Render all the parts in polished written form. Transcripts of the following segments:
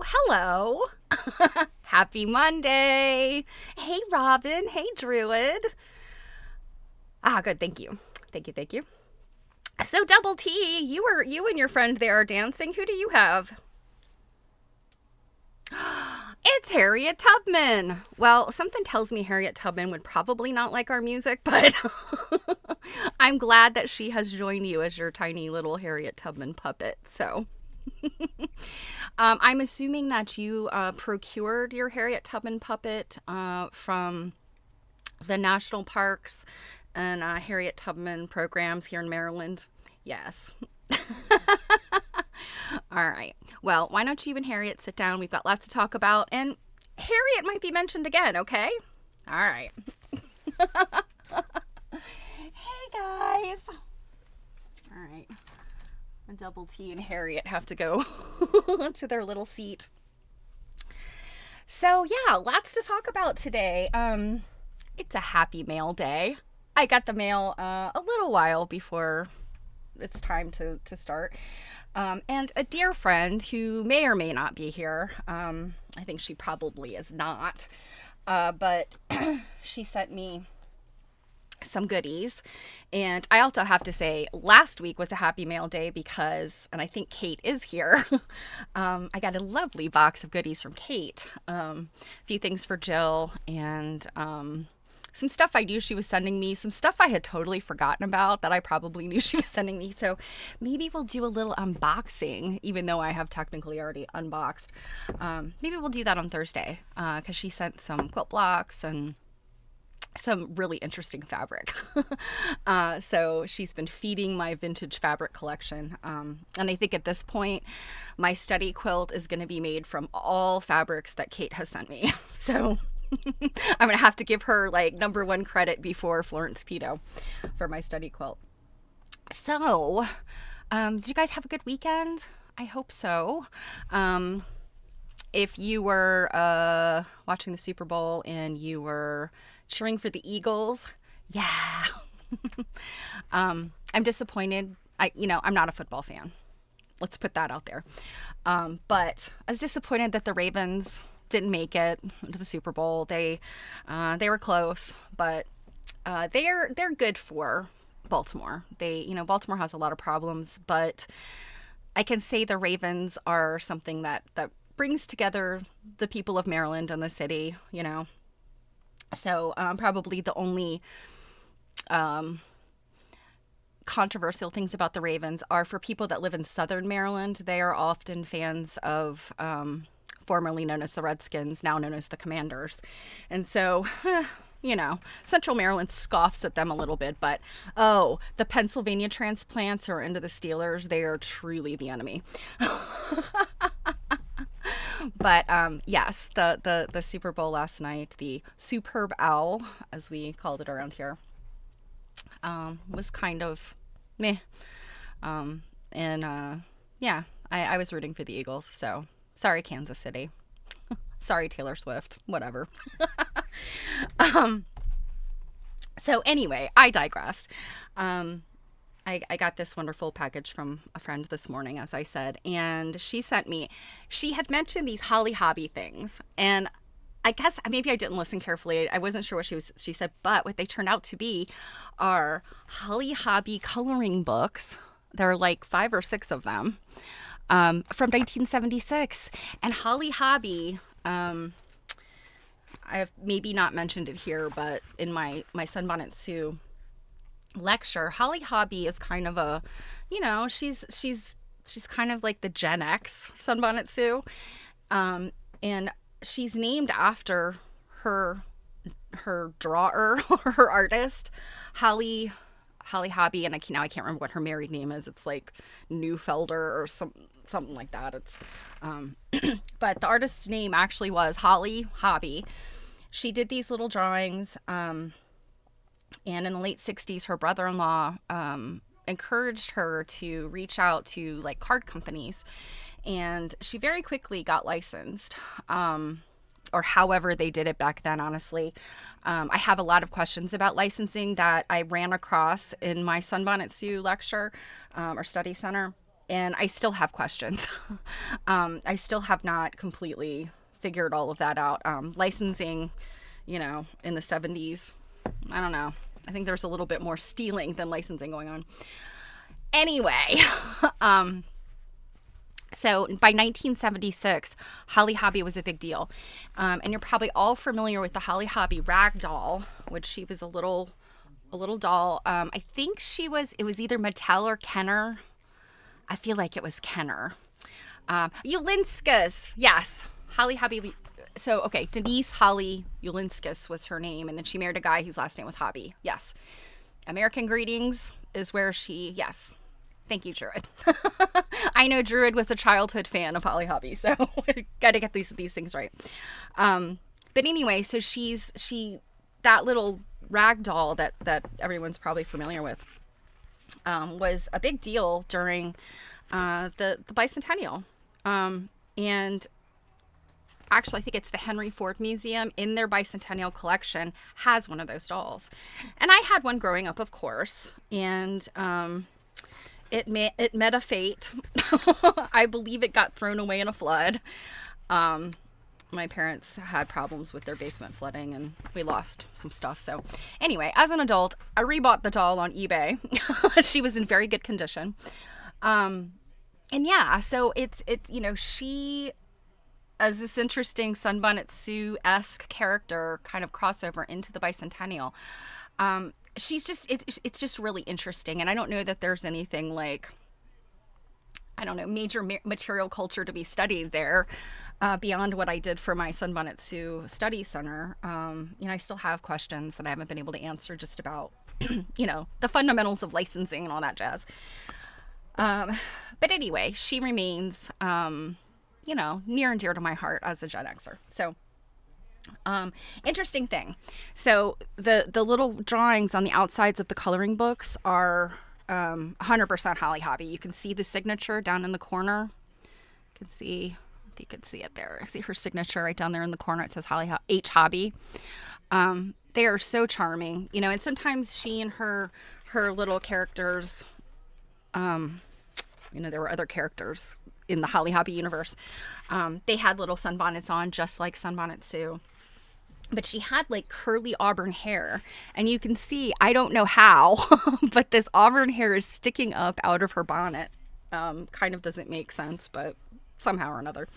Oh, hello. Happy Monday. Hey, Robin. Hey, Druid. Ah, good. Thank you. Thank you. So, Double T, you and your friend there are dancing. Who do you have? It's Harriet Tubman. Well, something tells me Harriet Tubman would probably not like our music, but I'm glad that she has joined you as your tiny little Harriet Tubman puppet. So, I'm assuming that you procured your Harriet Tubman puppet from the national parks and Harriet Tubman programs here in Maryland. Yes. All right. Well, why don't you and Harriet sit down? We've got lots to talk about, and Harriet might be mentioned again, okay? All right. Hey, guys. All right. Double T and Harriet have to go to their little seat. So, yeah, lots to talk about today. It's a happy mail day. I got the mail a little while before it's time to start. And a dear friend who may or may not be here, I think she probably is not, but she sent me some goodies. And I also have to say, last week was a happy mail day because, and I think Kate is here, I got a lovely box of goodies from Kate. A few things for Jill and some stuff I knew she was sending me, some stuff I had totally forgotten about that I probably knew she was sending me. So maybe we'll do a little unboxing, even though I have technically already unboxed. Maybe we'll do that on Thursday because she sent some quilt blocks and some really interesting fabric. So she's been feeding my vintage fabric collection. And I think at this point, my study quilt is going to be made from all fabrics that Kate has sent me. So I'm going to have to give her like number one credit before Florence Pito for my study quilt. So, did you guys have a good weekend? I hope so. If you were watching the Super Bowl and you were cheering for the Eagles, yeah. I'm disappointed. I'm not a football fan. Let's put that out there. But I was disappointed that the Ravens didn't make it to the Super Bowl. They were close, but they're good for Baltimore. Baltimore has a lot of problems, but I can say the Ravens are something that brings together the people of Maryland and the city, So probably the only controversial things about the Ravens are for people that live in Southern Maryland. They are often fans of formerly known as the Redskins, now known as the Commanders. And so, Central Maryland scoffs at them a little bit, but the Pennsylvania transplants are into the Steelers. They are truly the enemy. But yes, the Super Bowl last night, the Superb Owl, as we called it around here, was kind of meh. Yeah, I was rooting for the Eagles, so sorry, Kansas City. Sorry, Taylor Swift. Whatever. So anyway, I digressed. I got this wonderful package from a friend this morning, as I said, and she had mentioned these Holly Hobby things, and I guess maybe I didn't listen carefully. I wasn't sure what she said, but what they turned out to be are Holly Hobby coloring books. There are like 5 or 6 of them from 1976, and Holly Hobby. I have maybe not mentioned it here, but in my Sunbonnet Sue lecture, Holly Hobby is kind of a, she's kind of like the Gen X Sunbonnet Sue, and she's named after her drawer or her artist, Holly Hobby, and now I can't remember what her married name is. It's like Neufelder or something like that. It's but the artist's name actually was Holly Hobby. She did these little drawings, and in the late 60s, her brother-in-law encouraged her to reach out to like card companies, and she very quickly got licensed, or however they did it back then, honestly. I have a lot of questions about licensing that I ran across in my Sunbonnet Sue lecture or study center. And I still have questions. I still have not completely figured all of that out. Licensing, in the 70s, I don't know. I think there's a little bit more stealing than licensing going on. Anyway, so by 1976, Holly Hobbie was a big deal. And you're probably all familiar with the Holly Hobbie rag doll, which she was a little doll. I think it was either Mattel or Kenner. I feel like it was Kenner. Ulinskas, yes. Holly Hobbie. So, okay, Denise Holly Ulinskas was her name, and then she married a guy whose last name was Hobbie. Yes. American Greetings is where yes. Thank you, Druid. I know Druid was a childhood fan of Holly Hobbie, so got to get these things right. But anyway, so that little rag doll that everyone's probably familiar with was a big deal during the bicentennial. And actually, I think it's the Henry Ford Museum in their bicentennial collection has one of those dolls. And I had one growing up, of course, and it met a fate. I believe it got thrown away in a flood. My parents had problems with their basement flooding, and we lost some stuff. So anyway, as an adult, I rebought the doll on eBay. She was in very good condition. And yeah, so it's she, as this interesting Sunbonnet Sue-esque character, kind of crossover into the bicentennial. She's just, it's just really interesting. And I don't know that there's anything like, I don't know, major material culture to be studied there beyond what I did for my Sunbonnet Sue Study Center. I still have questions that I haven't been able to answer just about, the fundamentals of licensing and all that jazz. But anyway, she remains, near and dear to my heart as a Gen Xer. So, interesting thing. So the little drawings on the outsides of the coloring books are 100% Holly Hobbie. You can see the signature down in the corner. You can see, if you could see it there. See her signature right down there in the corner. It says H Hobbie. They are so charming, and sometimes she and her little characters, there were other characters in the Holly Hobbie universe. They had little sunbonnets on, just like Sunbonnet Sue. But she had like curly auburn hair, and you can see, I don't know how, but this auburn hair is sticking up out of her bonnet. Kind of doesn't make sense, but somehow or another.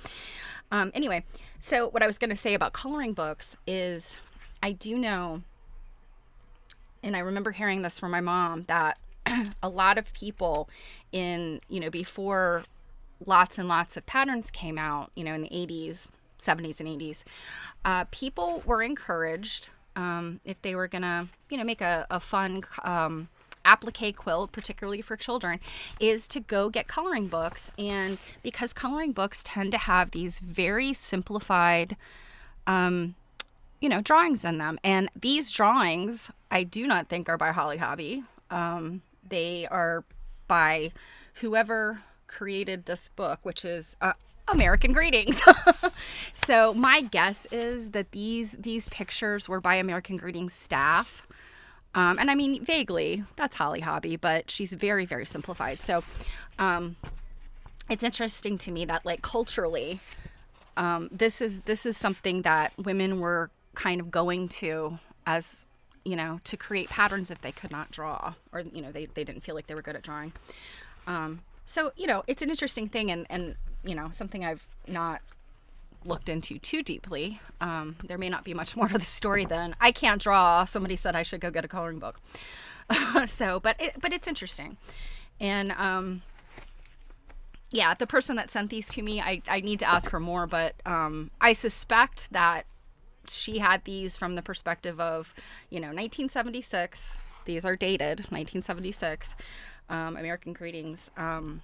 Anyway, so what I was going to say about coloring books is I do know, and I remember hearing this from my mom, that a lot of people before lots and lots of patterns came out, in the 80s, 70s and 80s, people were encouraged, if they were gonna, make a fun applique quilt, particularly for children, is to go get coloring books. And because coloring books tend to have these very simplified, drawings in them. And these drawings, I do not think are by Holly Hobbie. They are by whoever created this book, which is American Greetings. So my guess is that these pictures were by American Greetings staff. And I mean, vaguely, that's Holly Hobbie, but she's very, very simplified. So it's interesting to me that, like, culturally, this is something that women were kind of going to as, to create patterns if they could not draw, or, they didn't feel like they were good at drawing. So, it's an interesting thing, and something I've not looked into too deeply. There may not be much more to the story than I can't draw. Somebody said I should go get a coloring book. But it's interesting. And, the person that sent these to me, I need to ask her more, but I suspect that she had these from the perspective of, 1976. These are dated, 1976. American Greetings, and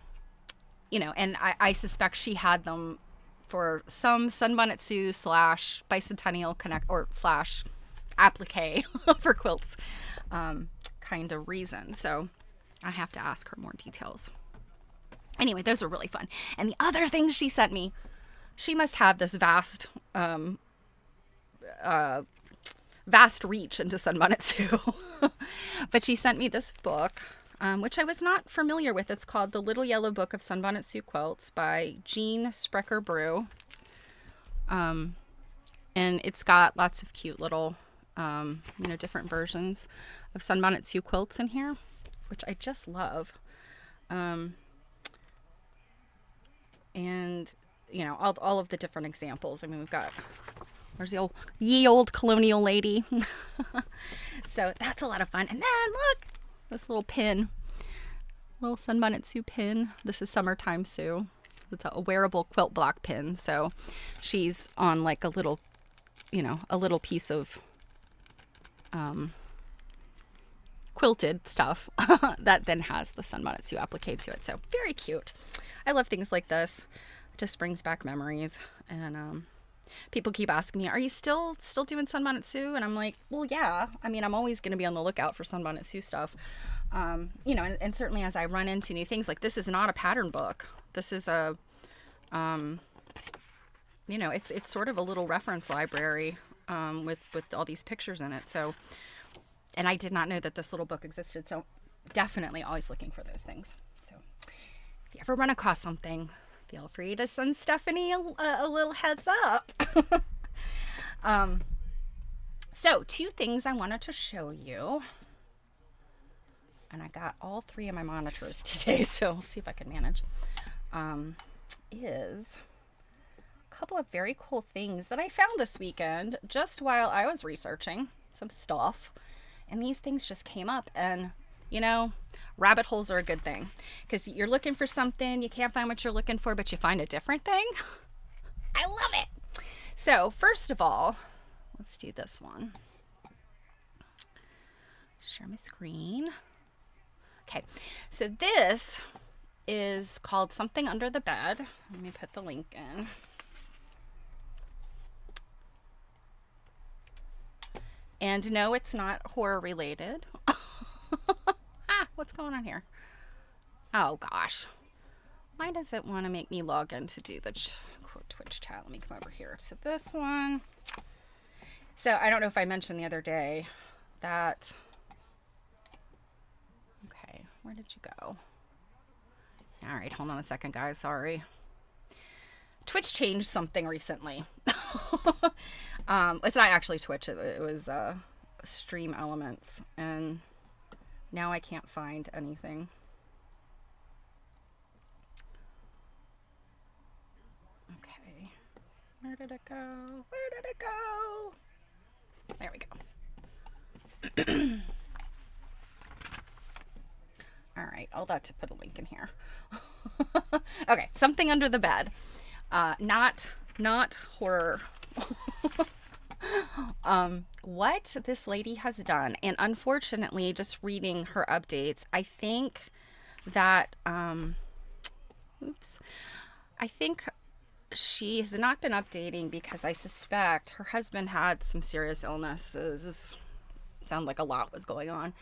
I suspect she had them for some Sunbonnet Sue / bicentennial connect or / applique for quilts kind of reason. So I have to ask her more details. Anyway, those were really fun. And the other thing she sent me, she must have this vast reach into Sunbonnet Sue. But she sent me this book. which I was not familiar with. It's called The Little Yellow Book of Sunbonnet Sioux Quilts by Jean Sprecher Brew. And it's got lots of cute little, different versions of Sunbonnet Sioux quilts in here, which I just love. And, all of the different examples. I mean, there's the ye old colonial lady. So that's a lot of fun. And then look, this little pin, little Sunbonnet Sioux pin. This is Summertime Sioux. It's a wearable quilt block pin. So she's on like a little piece of quilted stuff that then has the Sunbonnet Sioux applique to it. So very cute. I love things like this. It just brings back memories. And people keep asking me, are you still doing Sunbonnet Sioux? And I'm like, well, yeah. I mean, I'm always going to be on the lookout for Sunbonnet Sioux stuff. And certainly as I run into new things, like this is not a pattern book. This is a, it's sort of a little reference library with all these pictures in it. So, and I did not know that this little book existed. So definitely always looking for those things. So if you ever run across something, feel free to send Stephanie a little heads up. So 2 things I wanted to show you. And I got all 3 of my monitors today, so we'll see if I can manage. Is a couple of very cool things that I found this weekend just while I was researching some stuff. And these things just came up, and rabbit holes are a good thing because you're looking for something, you can't find what you're looking for, but you find a different thing. I love it. So first of all, let's do this one. Share my screen. Okay, so this is called Something Under the Bed. Let me put the link in. And no, it's not horror related. What's going on here? Oh gosh. Why does it want to make me log in to do the Twitch chat? Let me come over here to this one. So I don't know if I mentioned the other day that... Okay, where did you go? All right, hold on a second, guys. Sorry. Twitch changed something recently. It's not actually Twitch. It was Stream Elements, and now I can't find anything. Okay, where did it go? Where did it go? There we go. All right, I'll have to put a link in here. Okay, Something Under the Bed. Not horror. What this lady has done, and unfortunately, just reading her updates, I think that, I think she has not been updating because I suspect her husband had some serious illnesses. Sound like a lot was going on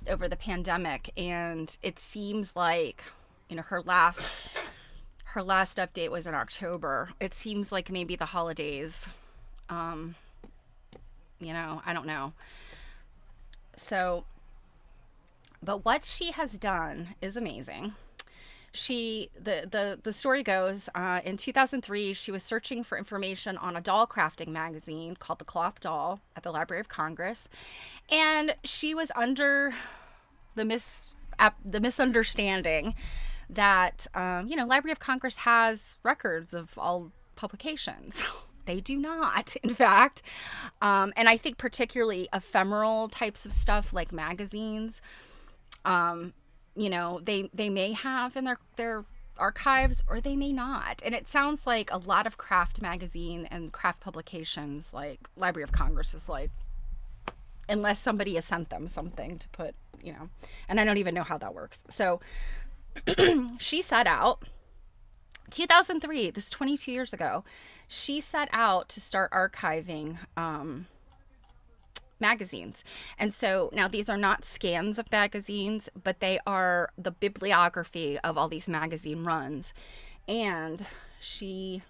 over the pandemic, and it seems like her last update was in October. It seems like maybe the holidays, I don't know. So, but what she has done is amazing. The story goes, in 2003, she was searching for information on a doll crafting magazine called The Cloth Doll at the Library of Congress. And she was under the misunderstanding that, Library of Congress has records of all publications. They do not, in fact. And I think particularly ephemeral types of stuff like magazines, they may have in their archives, or they may not. And it sounds like a lot of craft magazine and craft publications, like Library of Congress is like, unless somebody has sent them something to put, and I don't even know how that works. So she set out, 2003, this is 22 years ago, she set out to start archiving magazines. And so now these are not scans of magazines, but they are the bibliography of all these magazine runs. And she,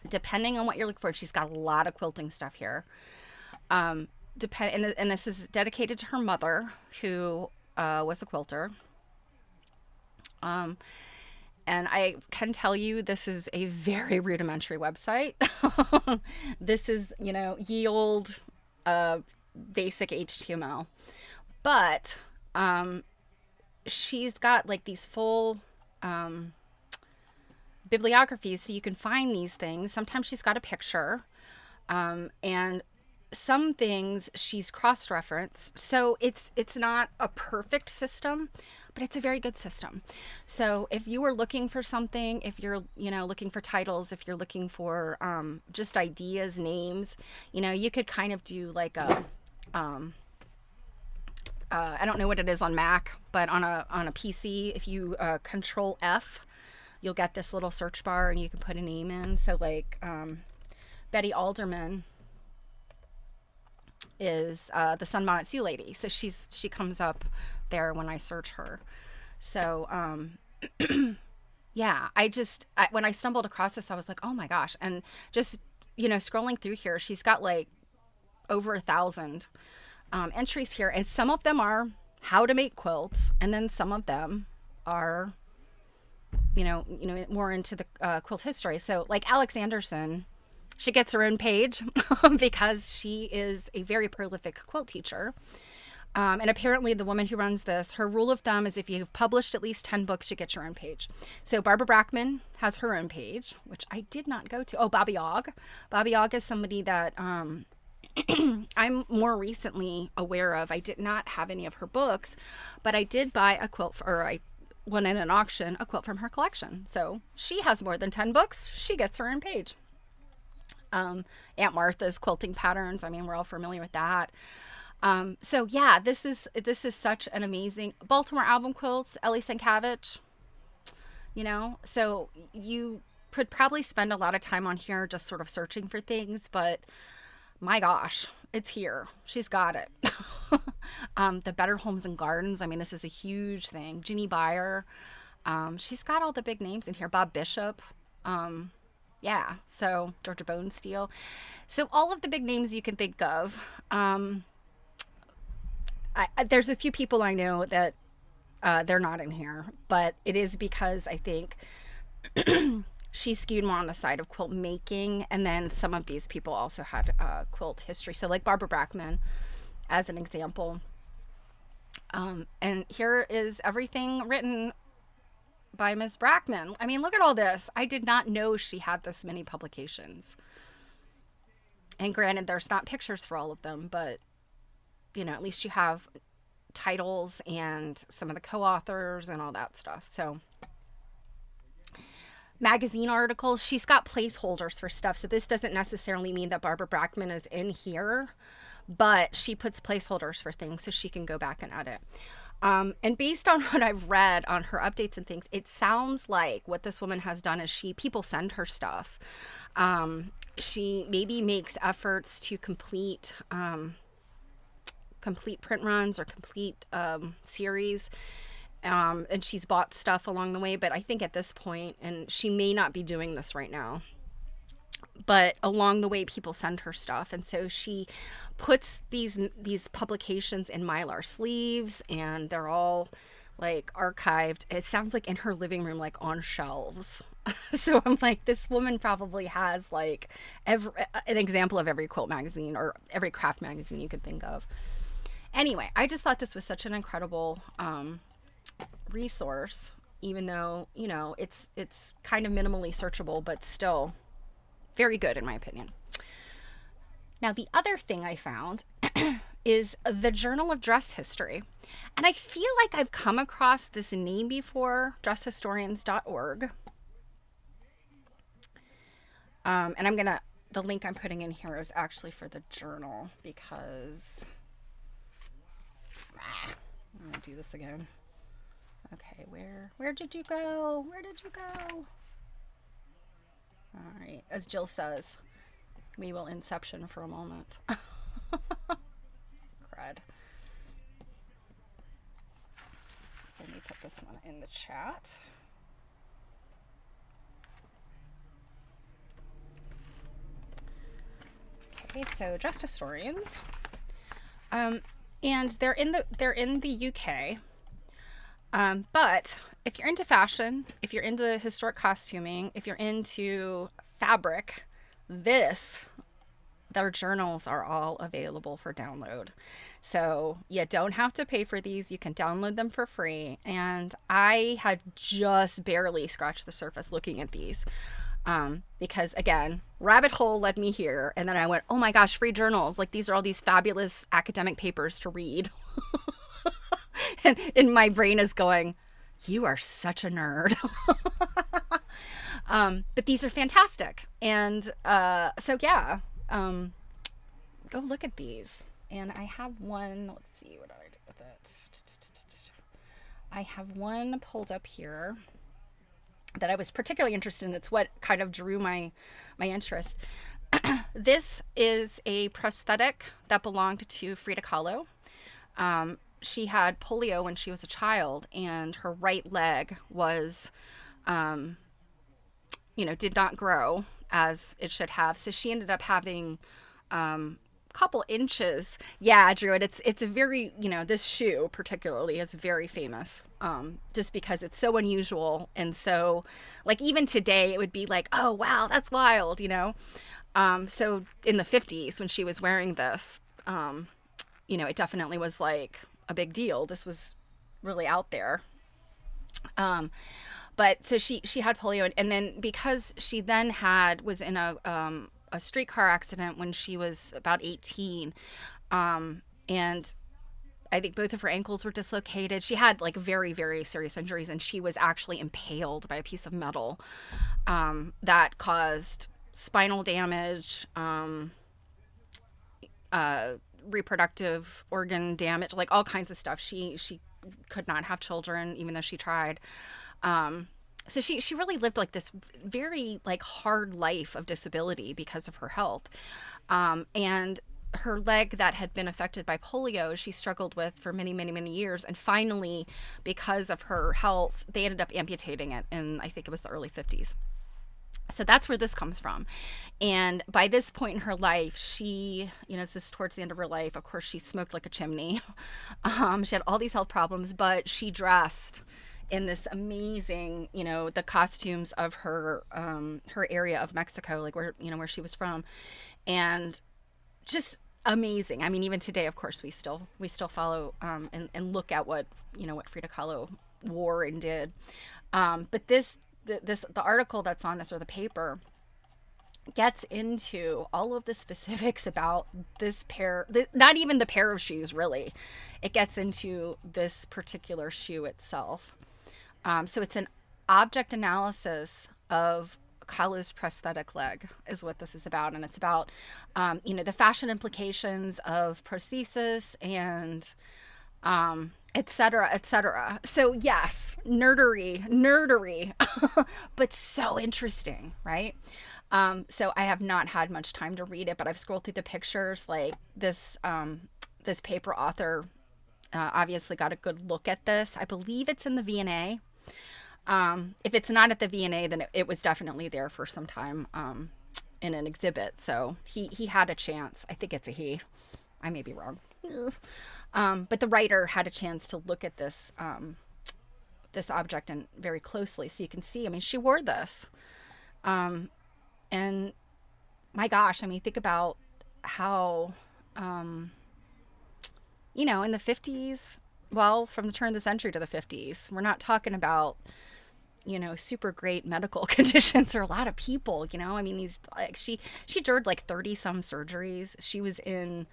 depending on what you're looking for, she's got a lot of quilting stuff here. and this is dedicated to her mother, who was a quilter. Um, and I can tell you this is a very rudimentary website. This is, ye old basic HTML. But she's got like these full bibliographies so you can find these things. Sometimes she's got a picture. And some things she's cross-referenced. So it's not a perfect system, but it's a very good system. So if you were looking for something, if you're, looking for titles, if you're looking for just ideas, names, you could kind of do like a, I don't know what it is on Mac, but on a PC, if you Control F, you'll get this little search bar and you can put a name in. So like Betty Alderman is the Sunbonnet Sioux lady. So she comes up there when I search her. So yeah, when I stumbled across this, I was like, oh my gosh. And just, scrolling through here, she's got like over 1,000 entries here. And some of them are how to make quilts. And then some of them are, more into the quilt history. So like Alex Anderson, she gets her own page because she is a very prolific quilt teacher. And apparently the woman who runs this, her rule of thumb is if you've published at least 10 books, you get your own page. So Barbara Brackman has her own page, which I did not go to. Oh, Bobby Ogg. Bobby Ogg is somebody that I'm more recently aware of. I did not have any of her books, but I did buy a quilt, I won in an auction, a quilt from her collection. So she has more than 10 books. She gets her own page. Aunt Martha's quilting patterns. I mean, we're all familiar with that. So yeah, this is such an amazing Baltimore album quilts, Ellie Sienkiewicz, so you could probably spend a lot of time on here just sort of searching for things, but my gosh, it's here. She's got it. The Better Homes and Gardens. I mean, this is a huge thing. Ginny Byer. She's got all the big names in here. Bob Bishop. Yeah. So Georgia Bonesteel. So all of the big names you can think of. There's a few people I know that they're not in here, but it is because I think she skewed more on the side of quilt making, and then some of these people also had quilt history. So like Barbara Brackman, as an example. And here is everything written by Ms. Brackman. I mean, look at all this. I did not know she had this many publications. And granted, there's not pictures for all of them, but at least you have titles and some of the co-authors and all that stuff. So magazine articles, she's got placeholders for stuff. So this doesn't necessarily mean that Barbara Brackman is in here, but she puts placeholders for things so she can go back and edit. And based on what I've read on her updates and things, it sounds like what this woman has done is people send her stuff. She maybe makes efforts to complete print runs or complete series. And she's bought stuff along the way, but I think at this point, and she may not be doing this right now, but along the way people send her stuff, and so she puts these publications in Mylar sleeves, and they're all like archived. It sounds like in her living room, like on shelves. So I'm like, this woman probably has like an example of every quilt magazine or every craft magazine you could think of. Anyway, I just thought this was such an incredible resource, even though, it's kind of minimally searchable, but still very good in my opinion. Now, the other thing I found is the Journal of Dress History. And I feel like I've come across this name before, dresshistorians.org. And the link I'm putting in here is actually for the journal because I'm gonna do this again. Okay, where did you go? Where did you go? All right, as Jill says, we will inception for a moment. Crud. So let me put this one in the chat. Okay, so Dress Historians. And they're in the UK. But if you're into fashion, if you're into historic costuming, if you're into fabric, this their journals are all available for download. So you don't have to pay for these. You can download them for free. And I had just barely scratched the surface looking at these. Because again, rabbit hole led me here. And then I went, oh my gosh, free journals. Like these are all these fabulous academic papers to read. And my brain is going, you are such a nerd. But these are fantastic. And so, yeah, go look at these. And I have one, let's see, what did I do with it? I have one pulled up here that I was particularly interested in. It's what kind of drew my interest. This is a prosthetic that belonged to Frida Kahlo. She had polio when she was a child, and her right leg was, did not grow as it should have. So she ended up having a couple inches. Yeah, Drew, it's a very, this shoe particularly is very famous, just because it's so unusual. And so, like, even today, it would be like, oh, wow, that's wild, So in the 50s, when she was wearing this, it definitely was like a big deal. This was really out there. But so she had polio, and then because she then was in a streetcar accident when she was about 18, and I think both of her ankles were dislocated. She had like very, very serious injuries, and she was actually impaled by a piece of metal that caused spinal damage, reproductive organ damage, like all kinds of stuff. She could not have children, even though she tried. So she really lived like this very like hard life of disability because of her health. And her leg that had been affected by polio, she struggled with for many, many, many years. And finally, because of her health, they ended up amputating it in, I think it was the early 50s. So that's where this comes from. And by this point in her life, she, this is towards the end of her life. Of course, she smoked like a chimney. She had all these health problems, but she dressed in this amazing, the costumes of her area of Mexico, like where she was from, and just amazing. I mean, even today, of course, we still follow and look at what Frida Kahlo wore and did. But the article that's on this, or the paper, gets into all of the specifics about this pair, not even the pair of shoes, really. It gets into this particular shoe itself. So it's an object analysis of Kahlo's prosthetic leg is what this is about. And it's about, the fashion implications of prosthesis and et cetera, et cetera. So yes, nerdery, but so interesting, right? So I have not had much time to read it, but I've scrolled through the pictures. Like this paper author obviously got a good look at this. I believe it's in the V&A. If it's not at the V&A, then it was definitely there for some time in an exhibit. So he had a chance. I think it's a he. I may be wrong. But the writer had a chance to look at this object and very closely, so you can see. I mean, she wore this, and my gosh, I mean, think about how, in the 50s. Well, from the turn of the century to the 50s, we're not talking about super great medical conditions or a lot of people. I mean, these like she endured like 30 some surgeries. She was in.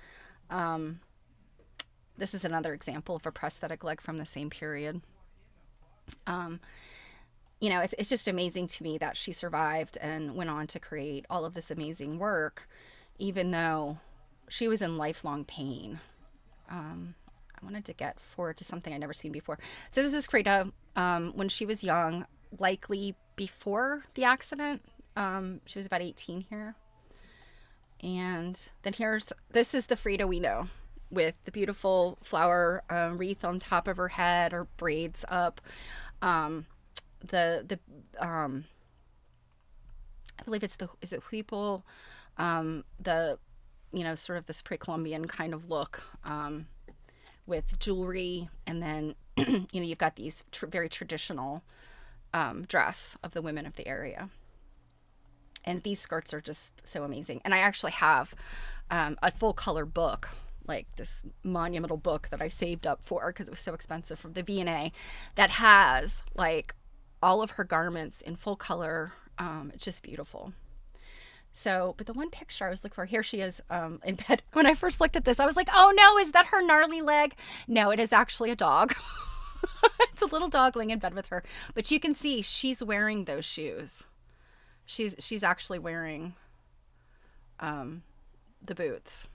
This is another example of a prosthetic leg from the same period. It's just amazing to me that she survived and went on to create all of this amazing work, even though she was in lifelong pain. I wanted to get forward to something I'd never seen before. So this is Frida when she was young, likely before the accident. She was about 18 here. And then this is the Frida we know, with the beautiful flower wreath on top of her head, or braids up. I believe is it huipil, the sort of this pre-Columbian kind of look, with jewelry. And then, you've got these very traditional dress of the women of the area. And these skirts are just so amazing. And I actually have a full color book, like this monumental book that I saved up for because it was so expensive, from the V&A, that has like all of her garments in full color. It's just beautiful. So, but the one picture I was looking for, here she is in bed. When I first looked at this, I was like, oh no, is that her gnarly leg? No, it is actually a dog. It's a little dog laying in bed with her. But you can see she's wearing those shoes. She's actually wearing the boots.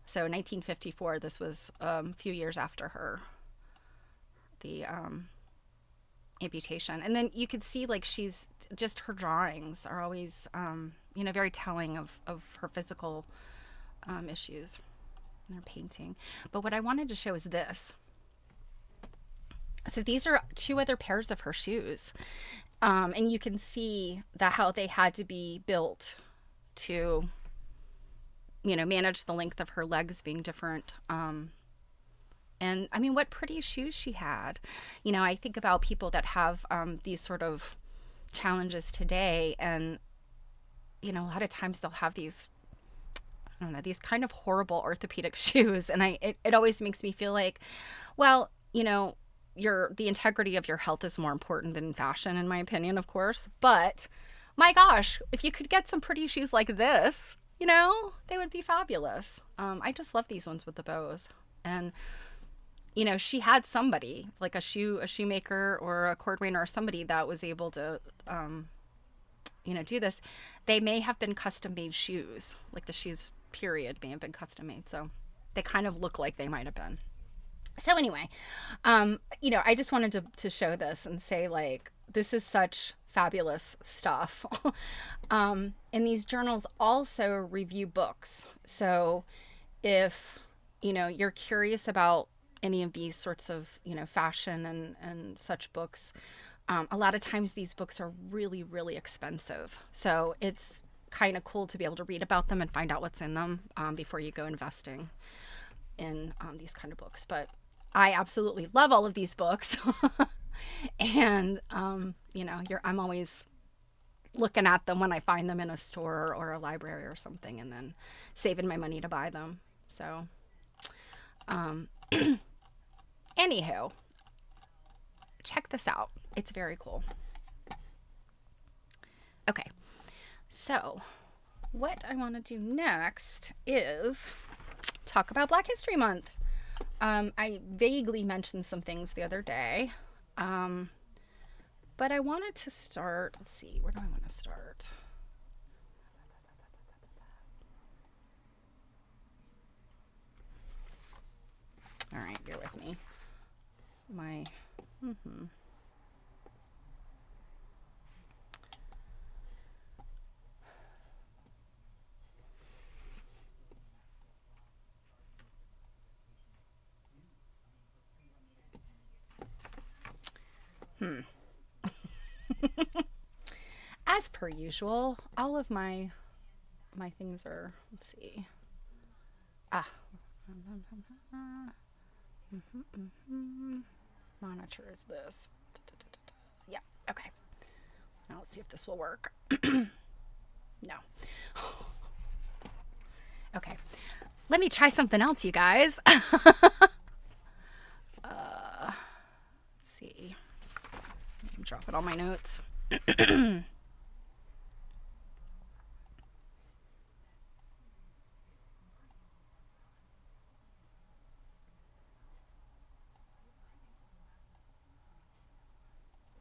So 1954, this was a few years after the amputation. And then you could see, like, she's just, her drawings are always, very telling of her physical issues and her painting. But what I wanted to show is this. So these are two other pairs of her shoes. And you can see that how they had to be built to, manage the length of her legs being different. And I mean, what pretty shoes she had. I think about people that have these sort of challenges today, and, a lot of times they'll have these, I don't know, these kind of horrible orthopedic shoes. And it always makes me feel like, well, the integrity of your health is more important than fashion, in my opinion, of course. But my gosh, if you could get some pretty shoes like this, they would be fabulous. I just love these ones with the bows. And, she had somebody, like a shoemaker or a cordwainer or somebody that was able to, do this. They may have been custom made shoes, like the shoes period may have been custom made. So they kind of look like they might have been. So anyway, I just wanted to show this and say, like, this is such fabulous stuff. And these journals also review books. So if, you're curious about any of these sorts of, fashion and such books, a lot of times these books are really, really expensive. So it's kind of cool to be able to read about them and find out what's in them before you go investing in these kind of books. But I absolutely love all of these books. And, I'm always looking at them when I find them in a store or a library or something, and then saving my money to buy them. So, anywho, check this out. It's very cool. Okay. So what I want to do next is talk about Black History Month. I vaguely mentioned some things the other day, but I wanted to start, let's see, where do I want to start? All right, bear with me. As per usual, all of my things are, let's see. Monitor is this. Yeah, okay. Now let's see if this will work. No. Okay. Let me try something else, you guys. Let's see. I'm dropping all my notes.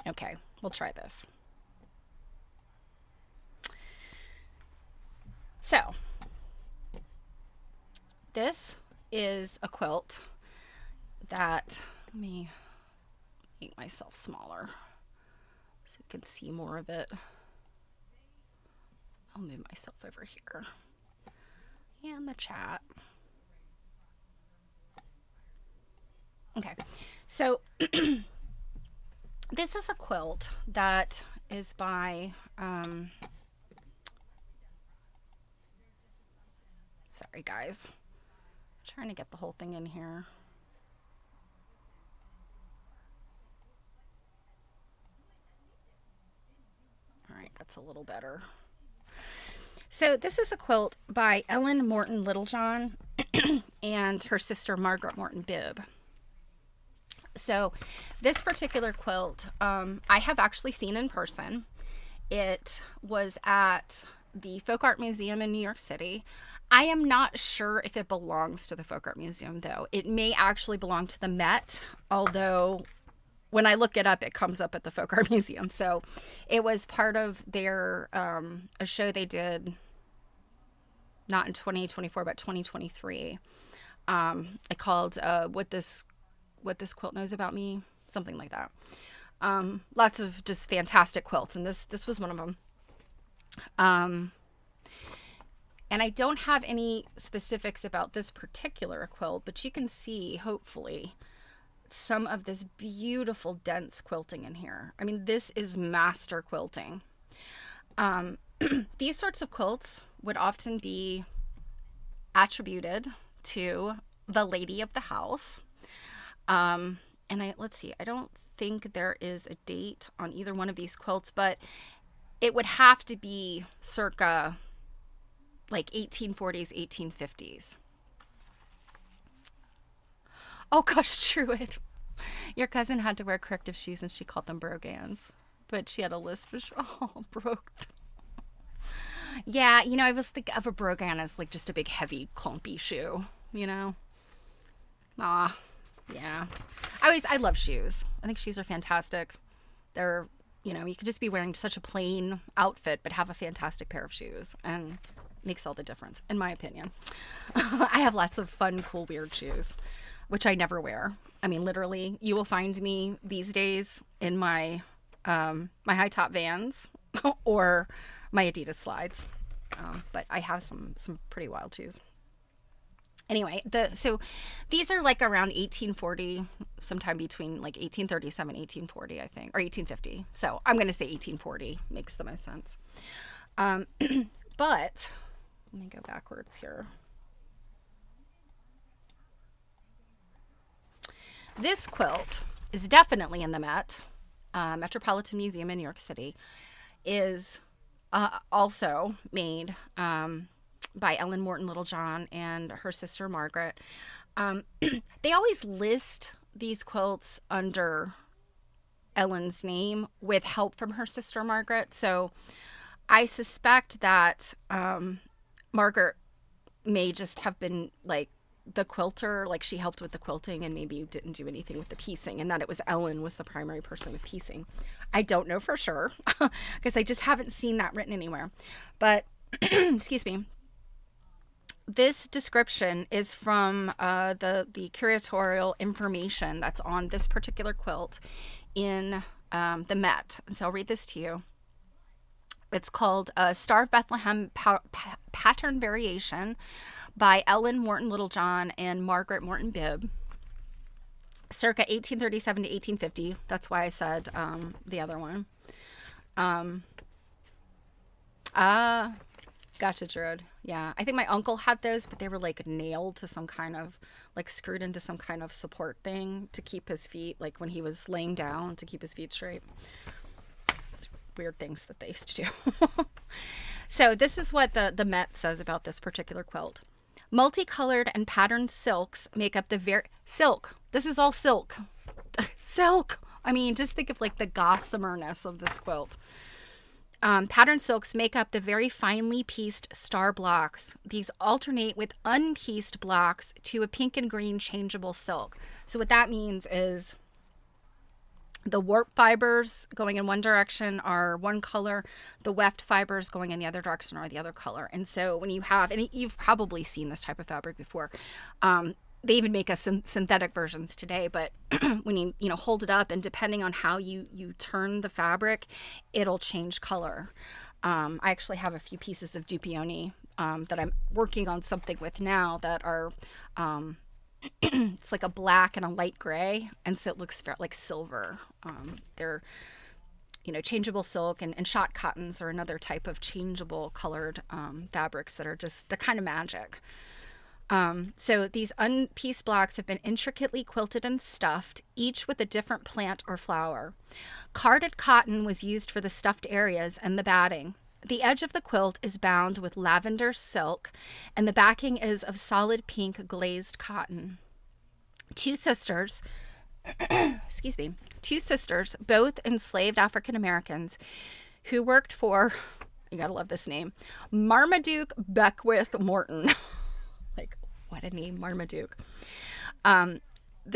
Okay, we'll try this. So, this is a quilt that, let me make myself smaller so you can see more of it. I'll move myself over here and the chat. Okay, so this is a quilt that is by Sorry, guys. I'm trying to get the whole thing in here. All right, that's a little better. So this is a quilt by Ellen Morton Littlejohn and her sister Margaret Morton Bibb. So this particular quilt, I have actually seen in person. It was at the Folk Art Museum in New York City. I am not sure if it belongs to the Folk Art Museum, though. It may actually belong to the Met, although when I look it up, it comes up at the Folk Art Museum. So it was part of their a show they did, not in 2024, but 2023. It called What This Quilt Knows About Me, something like that. Lots of just fantastic quilts, and this was one of them. And I don't have any specifics about this particular quilt, but you can see, hopefully, some of this beautiful dense quilting in here. I mean, this is master quilting. These sorts of quilts would often be attributed to the lady of the house. And let's see, I don't think there is a date on either one of these quilts, but it would have to be circa like 1840s, 1850s. Oh gosh, Druid. Your cousin had to wear corrective shoes and she called them brogans. But she had a lisp. Oh, broke. Yeah, I was thinking of a brogan as like just a big, heavy, clumpy shoe, Ah, yeah. I love shoes. I think shoes are fantastic. They're, you could just be wearing such a plain outfit, but have a fantastic pair of shoes. And makes all the difference, in my opinion. I have lots of fun, cool, weird shoes, which I never wear. I mean, literally, you will find me these days in my my high top Vans or my Adidas slides. But I have some pretty wild shoes. Anyway, so these are like around 1840, sometime between like 1837, 1840, I think, or 1850. So I'm going to say 1840 makes the most sense. But let me go backwards here. This quilt is definitely in the Met, Metropolitan Museum in New York City. Is also made by Ellen Morton Littlejohn and her sister Margaret. They always list these quilts under Ellen's name with help from her sister Margaret. So I suspect that Margaret may just have been like the quilter, like she helped with the quilting and maybe didn't do anything with the piecing, and that it was Ellen was the primary person with piecing. I don't know for sure because I just haven't seen that written anywhere. But excuse me. This description is from the curatorial information that's on this particular quilt in the Met. And so I'll read this to you. It's called Star of Bethlehem Pattern Variation by Ellen Morton Littlejohn and Margaret Morton Bibb, circa 1837 to 1850. That's why I said the other one. Gotcha, Jared. Yeah, I think my uncle had those, but they were like nailed to some kind of, like screwed into some kind of support thing to keep his feet, like when he was laying down to keep his feet straight. Weird things that they used to do. So this is what the Met says about this particular quilt. Multicolored and patterned silks make up the silk. This is all silk. Silk. I mean, just think of like the gossomerness of this quilt. Patterned silks make up the very finely pieced star blocks. These alternate with unpieced blocks to a pink and green changeable silk. So what that means is the warp fibers going in one direction are one color. The weft fibers going in the other direction are the other color. And so when you have, and you've probably seen this type of fabric before, they even make us synthetic versions today, but when you hold it up and depending on how you turn the fabric, it'll change color. I actually have a few pieces of Dupioni that I'm working on something with now that are it's like a black and a light gray, and so it looks like silver. changeable silk and shot cottons are another type of changeable colored fabrics that are just, they're kind of magic. So these unpieced blocks have been intricately quilted and stuffed, each with a different plant or flower. Carded cotton was used for the stuffed areas and the batting. The edge of the quilt is bound with lavender silk, and the backing is of solid pink glazed cotton. Two sisters, both enslaved African Americans, who worked for, you gotta love this name, Marmaduke Beckwith Morton. Like, what a name, Marmaduke.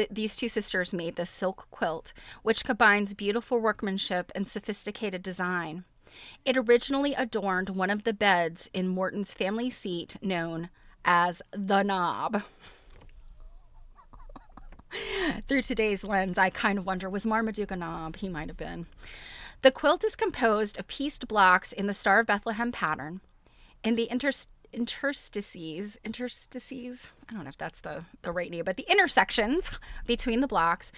These two sisters made this silk quilt, which combines beautiful workmanship and sophisticated design. It originally adorned one of the beds in Morton's family seat, known as the Knob. Through today's lens, I kind of wonder, was Marmaduke a knob? He might have been. The quilt is composed of pieced blocks in the Star of Bethlehem pattern. In the interstices, I don't know if that's the right name, but the intersections between the blocks,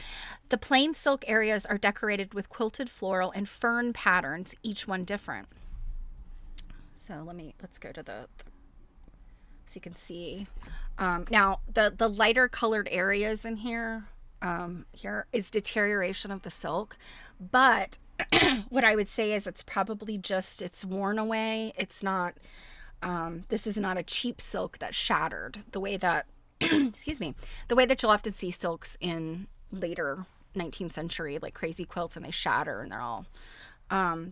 the plain silk areas are decorated with quilted floral and fern patterns, each one different. So let's go to so you can see. Now the lighter colored areas in here is deterioration of the silk, but what I would say is it's probably just, it's worn away. It's not, this is not a cheap silk that shattered the way that, excuse me, the way that you'll often see silks in later 19th century, like crazy quilts, and they shatter and they're all,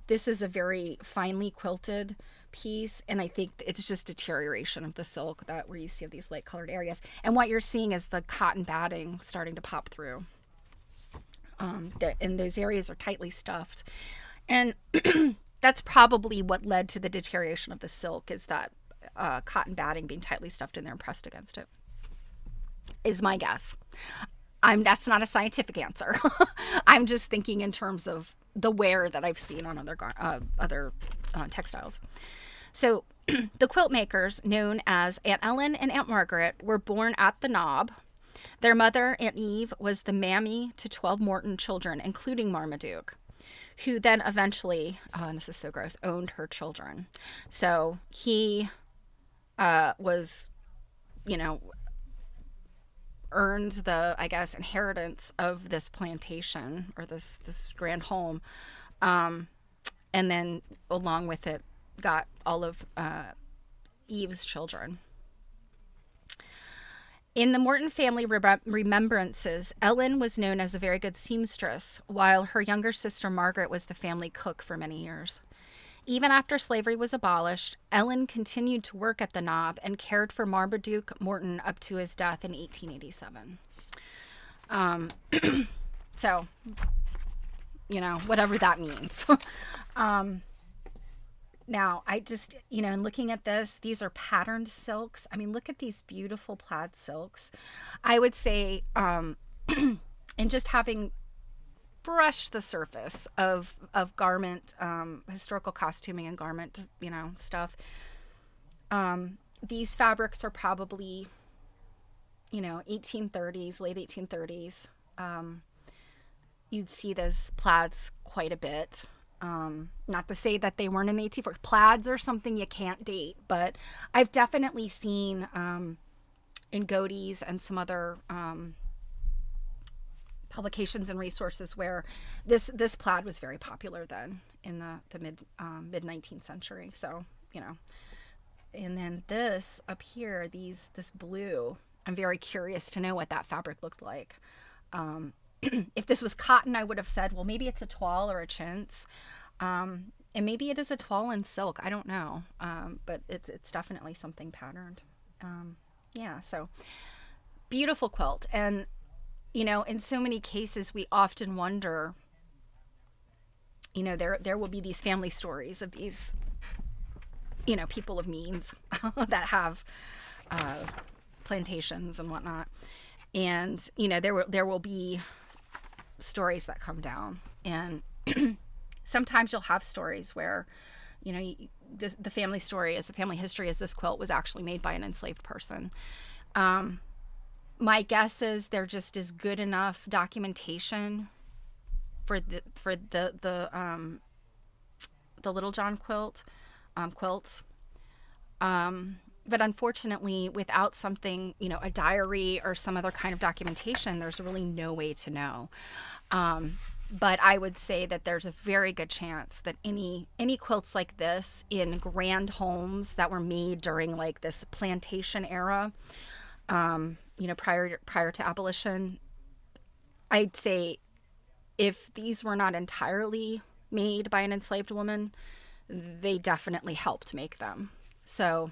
this is a very finely quilted piece, and I think it's just deterioration of the silk, that where you see these light colored areas, and what you're seeing is the cotton batting starting to pop through. And those areas are tightly stuffed, and that's probably what led to the deterioration of the silk, is that cotton batting being tightly stuffed in there and pressed against it, is my guess. That's not a scientific answer. I'm just thinking in terms of the wear that I've seen on other textiles. So the quilt makers, known as Aunt Ellen and Aunt Margaret, were born at the Knob. Their mother, Aunt Eve, was the mammy to 12 Morton children, including Marmaduke, who then eventually, and this is so gross, owned her children. So he was, earned the, I guess, inheritance of this plantation, or this grand home, and then along with it got all of Eve's children. In the Morton family remembrances, Ellen was known as a very good seamstress, while her younger sister Margaret was the family cook for many years. Even after slavery was abolished, Ellen continued to work at the Knob and cared for Marmaduke Morton up to his death in 1887. So, whatever that means. Now, I just, in looking at this, these are patterned silks. I mean, look at these beautiful plaid silks. I would say, and just having brushed the surface of garment, historical costuming and garment, stuff, these fabrics are probably, 1830s, late 1830s. You'd see those plaids quite a bit. Not to say that they weren't in the 1840s. Plaids are something you can't date, but I've definitely seen in Godey's and some other publications and resources where this plaid was very popular then in the mid 19th century. So, and then this up here, this blue, I'm very curious to know what that fabric looked like. If this was cotton, I would have said, well, maybe it's a toile or a chintz. And maybe it is a toile and silk. I don't know. But it's definitely something patterned. So beautiful quilt. And, in so many cases, we often wonder, there will be these family stories of these, people of means that have plantations and whatnot. And, there will be stories that come down, and sometimes you'll have stories where the family story is, the family history is, this quilt was actually made by an enslaved person. My guess is there just is good enough documentation for the the Little John quilts. But unfortunately, without something, a diary or some other kind of documentation, there's really no way to know. But I would say that there's a very good chance that any quilts like this in grand homes that were made during like this plantation era, prior to abolition, I'd say if these were not entirely made by an enslaved woman, they definitely helped make them. So,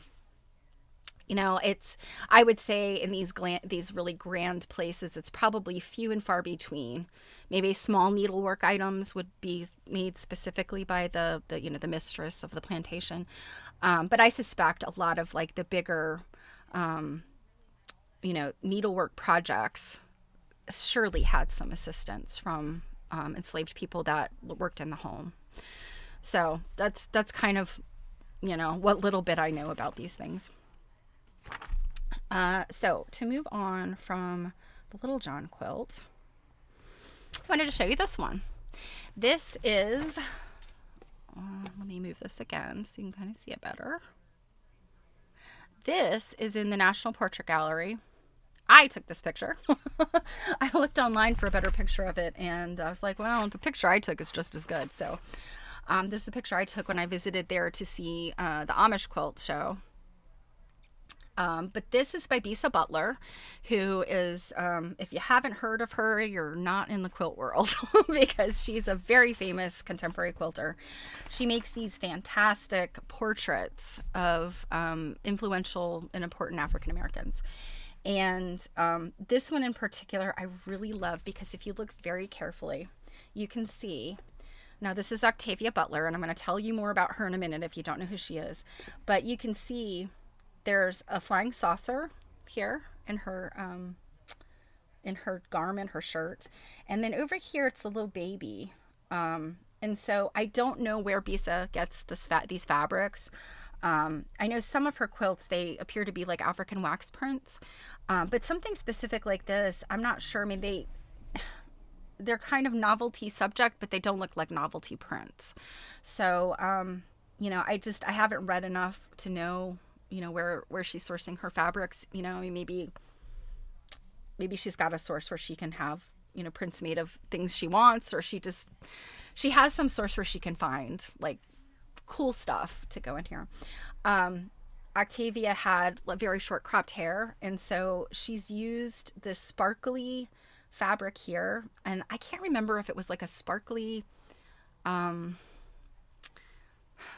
I would say in these really grand places, it's probably few and far between. Maybe small needlework items would be made specifically by the mistress of the plantation. But I suspect a lot of like the bigger, needlework projects surely had some assistance from enslaved people that worked in the home. So that's kind of, what little bit I know about these things. So to move on from the Little John quilt, I wanted to show you this one. This is, let me move this again so you can kind of see it better. This is in the National Portrait Gallery. I took this picture. I looked online for a better picture of it, and I was like, well, the picture I took is just as good. So this is the picture I took when I visited there to see the Amish quilt show. But this is by Bisa Butler, who is, if you haven't heard of her, you're not in the quilt world because she's a very famous contemporary quilter. She makes these fantastic portraits of influential and important African Americans. And this one in particular, I really love because if you look very carefully, you can see. Now, this is Octavia Butler, and I'm going to tell you more about her in a minute if you don't know who she is. But you can see there's a flying saucer here in her garment, her shirt. And then over here, it's a little baby. And so I don't know where Bisa gets these fabrics. I know some of her quilts, they appear to be like African wax prints. But something specific like this, I'm not sure. I mean, they're kind of novelty subject, but they don't look like novelty prints. So, I haven't read enough to know, where she's sourcing her fabrics. I mean, maybe she's got a source where she can have, prints made of things she wants, or she has some source where she can find like cool stuff to go in here. Octavia had very short cropped hair, and so she's used this sparkly fabric here, and I can't remember if it was like a sparkly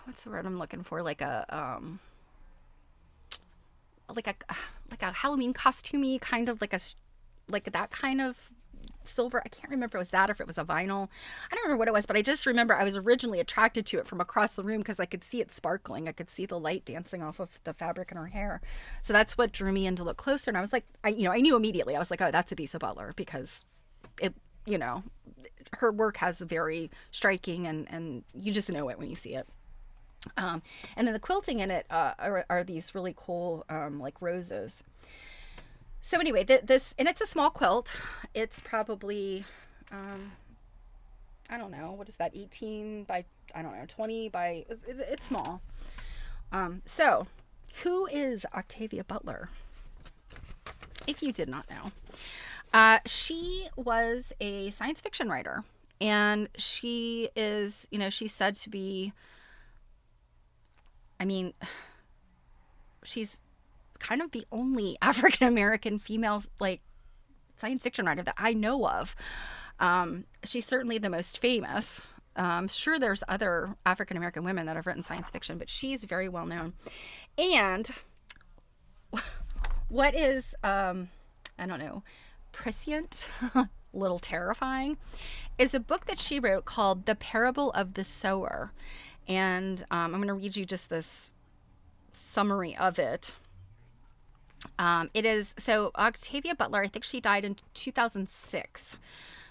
what's the word I'm looking for, like a Halloween costumey kind of like that kind of silver. I can't remember if it was that or if it was a vinyl. I don't remember what it was, but I just remember I was originally attracted to it from across the room because I could see it sparkling. I could see the light dancing off of the fabric in her hair. So that's what drew me in to look closer. And I was like, I knew immediately. I was like, oh, that's a Bisa Butler, because it, her work has a very striking and you just know it when you see it. And then the quilting in it are these really cool like roses. So anyway, this, and it's a small quilt. It's probably, I don't know, what is that, 18 by, 20 by, it's small. So who is Octavia Butler? If you did not know, she was a science fiction writer, and she is, she's said to be, she's kind of the only African-American female like science fiction writer that I know of. She's certainly the most famous. I'm sure there's other African-American women that have written science fiction, but she's very well known. And what is, prescient, a little terrifying, is a book that she wrote called The Parable of the Sower. And I'm going to read you just this summary of it. It is, so Octavia Butler, I think she died in 2006.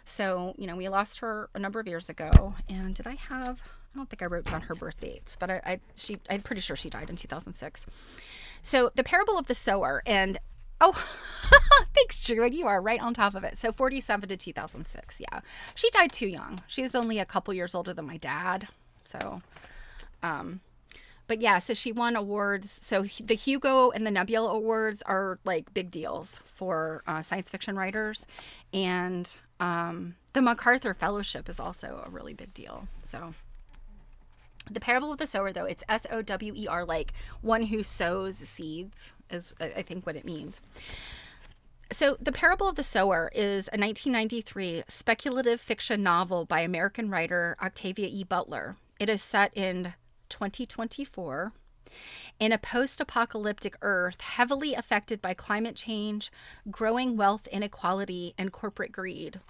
So, we lost her a number of years ago. And I don't think I wrote down her birth dates, but I'm pretty sure she died in 2006. So The Parable of the Sower, and thanks, Drew. You are right on top of it. So 47 to 2006. Yeah. She died too young. She was only a couple years older than my dad. So, But yeah, so she won awards. So the Hugo and the Nebula Awards are like big deals for science fiction writers. And the MacArthur Fellowship is also a really big deal. So the Parable of the Sower, though, it's Sower, like one who sows seeds, is I think what it means. So the Parable of the Sower is a 1993 speculative fiction novel by American writer Octavia E. Butler. It is set in 2024 in a post-apocalyptic Earth heavily affected by climate change, growing wealth inequality, and corporate greed.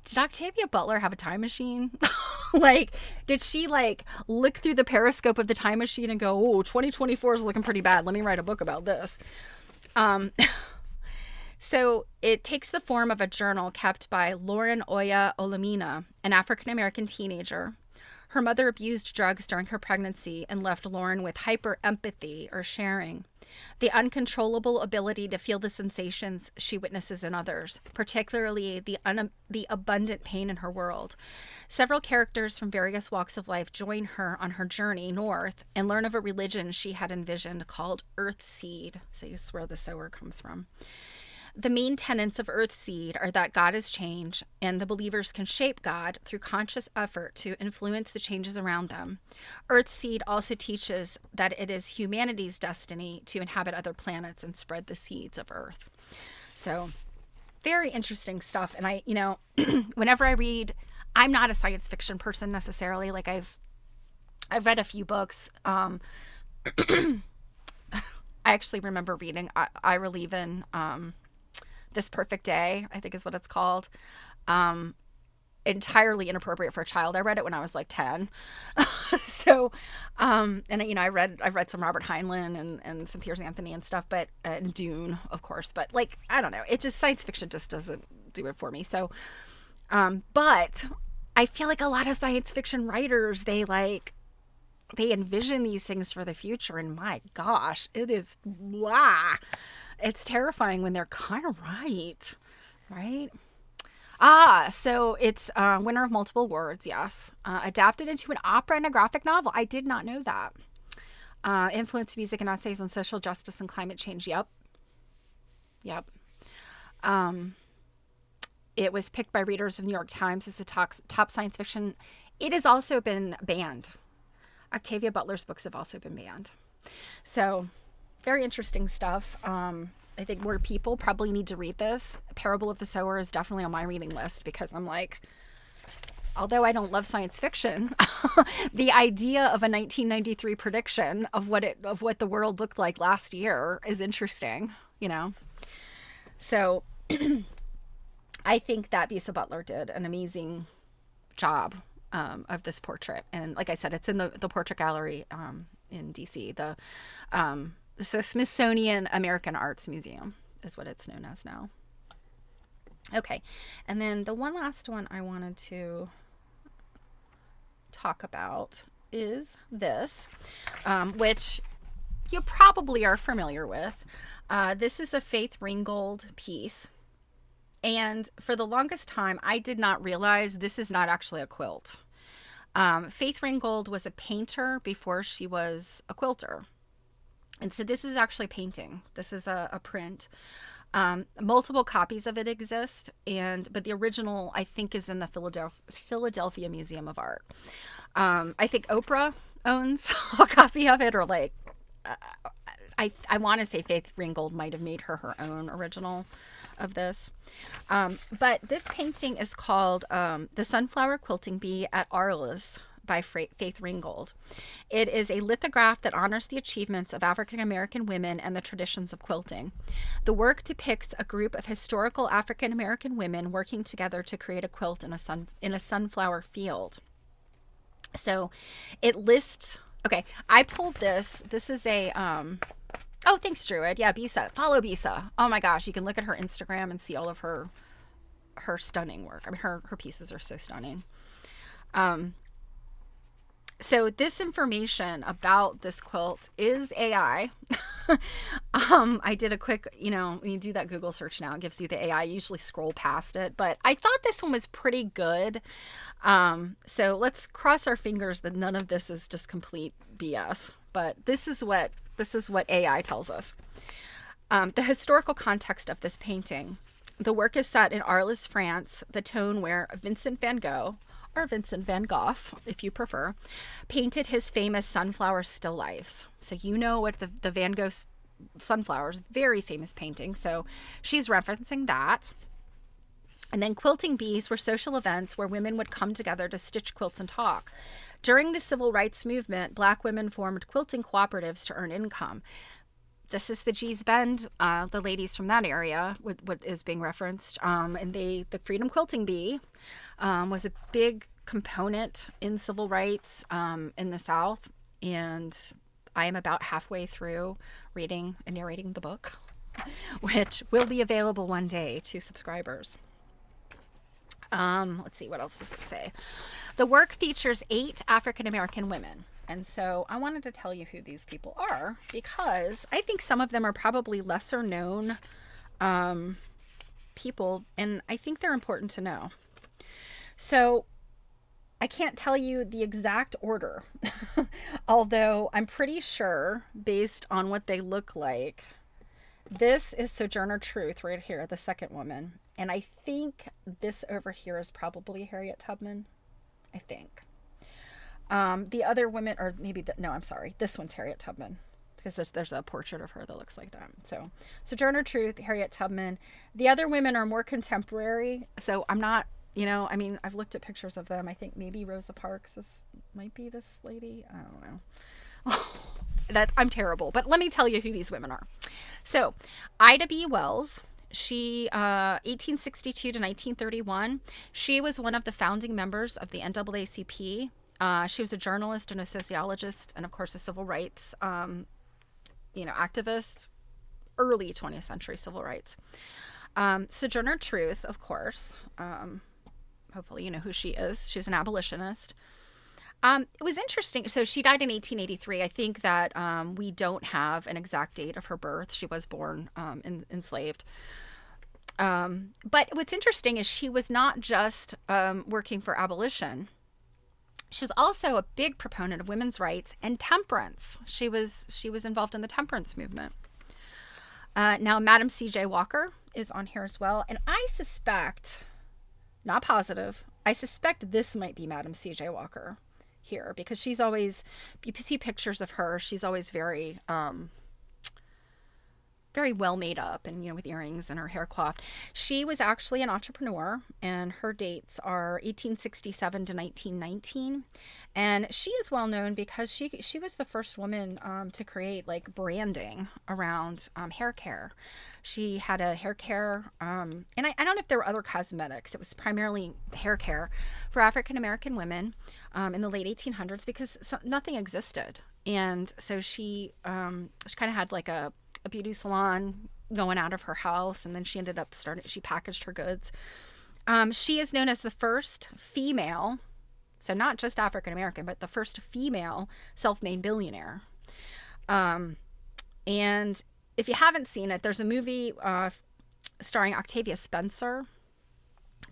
Did Octavia Butler have a time machine? Like, did she like look through the periscope of the time machine and go, oh, 2024 is looking pretty bad. Let me write a book about this. So it takes the form of a journal kept by Lauren Oya Olamina, an African-American teenager. Her mother abused drugs during her pregnancy and left Lauren with hyper-empathy, or sharing, the uncontrollable ability to feel the sensations she witnesses in others, particularly the abundant pain in her world. Several characters from various walks of life join her on her journey north and learn of a religion she had envisioned called Earthseed. So this is where the sower comes from. The main tenets of Earthseed are that God is change, and the believers can shape God through conscious effort to influence the changes around them. Earthseed also teaches that it is humanity's destiny to inhabit other planets and spread the seeds of Earth. So, very interesting stuff. And I, whenever I read, I'm not a science fiction person necessarily. Like I've read a few books. I actually remember reading Ira Levin, This Perfect Day, I think is what it's called. Entirely inappropriate for a child. I read it when I was like 10. So, I've read some Robert Heinlein and some Piers Anthony and stuff, but and Dune, of course. But like, I don't know. It just, science fiction just doesn't do it for me. So, but I feel like a lot of science fiction writers, they envision these things for the future, and my gosh, it is blah. It's terrifying when they're kind of right? So it's winner of multiple awards, yes. Adapted into an opera and a graphic novel. I did not know that. Influenced music and essays on social justice and climate change. Yep. It was picked by readers of New York Times as the top science fiction. It has also been banned. Octavia Butler's books have also been banned. So, very interesting stuff. I think more people probably need to read this. Parable of the Sower is definitely on my reading list because I'm like, although I don't love science fiction, the idea of a 1993 prediction of what the world looked like last year is interesting, So, I think that Bisa Butler did an amazing job of this portrait, and like I said, it's in the portrait gallery in DC. So Smithsonian American Arts Museum is what it's known as now. Okay, and then the one last one I wanted to talk about is this, which you probably are familiar with. This is a Faith Ringgold piece. And for the longest time, I did not realize this is not actually a quilt. Faith Ringgold was a painter before she was a quilter. And so this is actually painting. This is a print. Multiple copies of it exist, but the original, I think, is in the Philadelphia Museum of Art. I think Oprah owns a copy of it, or like, I want to say Faith Ringgold might have made her own original of this. But this painting is called The Sunflower Quilting Bee at Arles by Faith Ringgold. It is a lithograph that honors the achievements of African American women and the traditions of quilting. The work depicts a group of historical African American women working together to create a quilt in a sunflower field. So it lists, okay, I pulled this. This is a oh, thanks, Druid. Yeah, Bisa. Follow Bisa. Oh my gosh, you can look at her Instagram and see all of her stunning work. I mean, her pieces are so stunning. So this information about this quilt is AI. I did a quick, when you do that Google search now, it gives you the AI. I usually scroll past it, but I thought this one was pretty good. So let's cross our fingers that none of this is just complete BS. But this is what AI tells us. The historical context of this painting. The work is set in Arles, France, the tone where Vincent van Gogh, or Vincent van Gogh, if you prefer, painted his famous sunflower still lifes. So you know what the Van Gogh sunflowers, very famous painting. So she's referencing that. And then quilting bees were social events where women would come together to stitch quilts and talk. During the civil rights movement, Black women formed quilting cooperatives to earn income. This is the Gee's Bend, the ladies from that area, what is being referenced. And the Freedom Quilting Bee was a big component in civil rights in the South. And I am about halfway through reading and narrating the book, which will be available one day to subscribers. Let's see, what else does it say? The work features 8 African American women. And so I wanted to tell you who these people are because I think some of them are probably lesser known people, and I think they're important to know. So I can't tell you the exact order, although I'm pretty sure based on what they look like, this is Sojourner Truth right here, the second woman. And I think this over here is probably Harriet Tubman. I think. The other women, or maybe, no, I'm sorry. This one's Harriet Tubman because there's a portrait of her that looks like that. So Sojourner Truth, Harriet Tubman. The other women are more contemporary. So I'm not, I've looked at pictures of them. I think maybe Rosa Parks might be this lady. I don't know. I'm terrible, but let me tell you who these women are. So Ida B. Wells. She, 1862 to 1931, she was one of the founding members of the NAACP. She was a journalist and a sociologist and, of course, a civil rights, activist, early 20th century civil rights. Sojourner Truth, of course, hopefully you know who she is. She was an abolitionist. It was interesting. So she died in 1883. I think that we don't have an exact date of her birth. She was born enslaved. But what's interesting is she was not just working for abolition. She was also a big proponent of women's rights and temperance. She was involved in the temperance movement. Now, Madam C.J. Walker is on here as well. And I suspect, not positive, I suspect this might be Madam C.J. Walker here because she's always, you see pictures of her, she's always very very well made up and, with earrings and her hair coiffed. She was actually an entrepreneur, and her dates are 1867 to 1919. And she is well known because she was the first woman to create like branding around hair care. She had a hair care, and I don't know if there were other cosmetics. It was primarily hair care for African American women in the late 1800s because nothing existed. And so she kind of had like a beauty salon going out of her house, and then she ended up she packaged her goods. She is known as the first female, so not just African American, but the first female self-made billionaire. And if you haven't seen it, there's a movie starring Octavia Spencer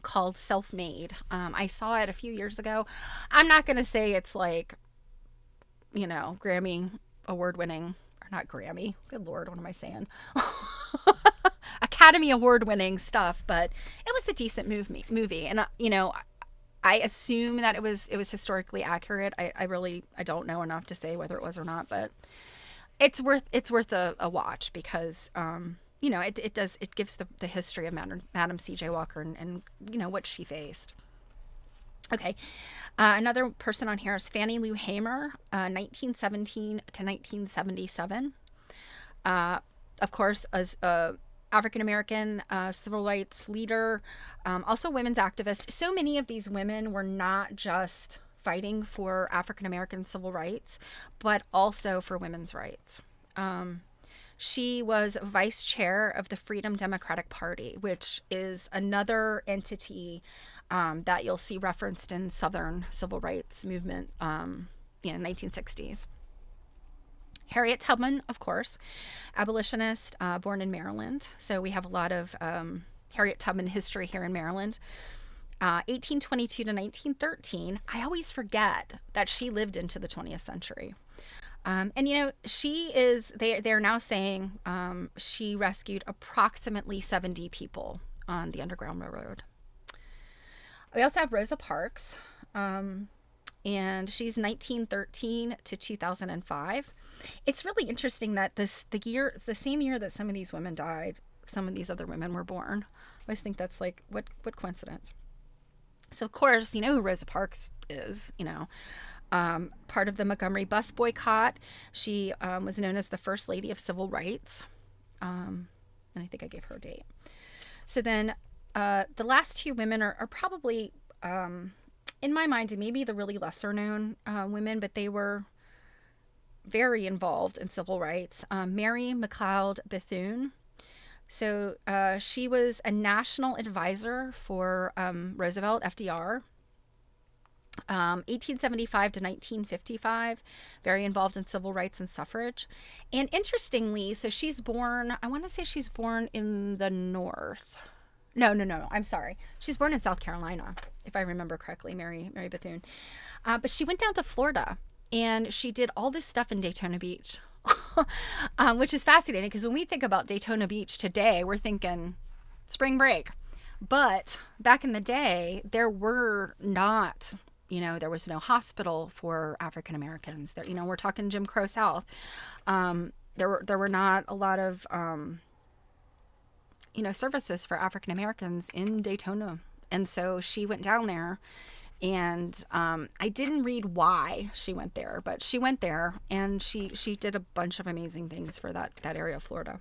called Self-Made. I saw it a few years ago. I'm not going to say it's like, Grammy award-winning, or not Grammy, good Lord, what am I saying? Academy Award-winning stuff, but it was a decent movie. And, I assume that it was historically accurate. I don't know enough to say whether it was or not, but it's worth a watch because, it gives the history of Madam C.J. Walker and what she faced. Okay. Another person on here is Fannie Lou Hamer, 1917 to 1977. Of course, as a African-American civil rights leader, also women's activist. So many of these women were not just fighting for African-American civil rights, but also for women's rights. She was vice chair of the Freedom Democratic Party, which is another entity that you'll see referenced in Southern civil rights movement in the 1960s. Harriet Tubman, of course, abolitionist, born in Maryland. So we have a lot of Harriet Tubman history here in Maryland. 1822 to 1913. I always forget that she lived into the 20th century. And you know, they're now saying she rescued approximately 70 people on the Underground Railroad. We also have Rosa Parks, and she's 1913 to 2005. It's really interesting that the same year that some of these women died, some of these other women were born. I always think that's like, what coincidence. So of course, you know who Rosa Parks is, you know. Part of the Montgomery bus boycott. She was known as the First Lady of Civil Rights. And I think I gave her a date. So then the last two women are probably, in my mind, maybe the really lesser known women, but they were very involved in civil rights. Mary McLeod Bethune. So she was a national advisor for Roosevelt, FDR. 1875 to 1955, very involved in civil rights and suffrage. And interestingly, so she's born, I want to say she's born in the North. No, I'm sorry. She's born in South Carolina, if I remember correctly, Mary Bethune. But she went down to Florida and she did all this stuff in Daytona Beach, which is fascinating because when we think about Daytona Beach today, we're thinking spring break. But back in the day, there were not... You know, there was no hospital for African Americans. There, you know, we're talking Jim Crow South. There were not a lot of, you know, services for African Americans in Daytona, and so she went down there. And I didn't read why she went there, but she went there, and she did a bunch of amazing things for that area of Florida.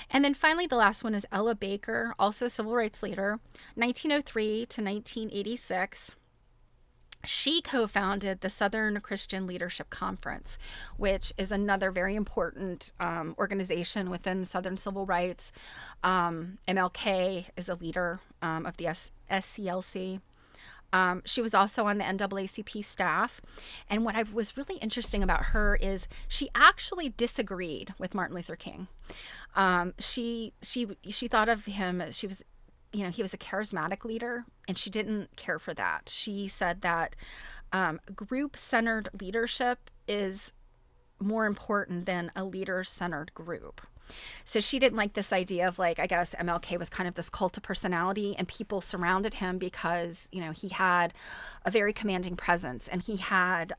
And then finally, the last one is Ella Baker, also a civil rights leader, 1903 to 1986. She co-founded the Southern Christian Leadership Conference, which is another very important organization within Southern civil rights. MLK is a leader of the SCLC. She was also on the NAACP staff. And what was really interesting about her is she actually disagreed with Martin Luther King. She thought of him, she was... You know, he was a charismatic leader, and she didn't care for that. She said that group-centered leadership is more important than a leader-centered group. So she didn't like this idea of, like, I guess MLK was kind of this cult of personality, and people surrounded him because, you know, he had a very commanding presence, and he had,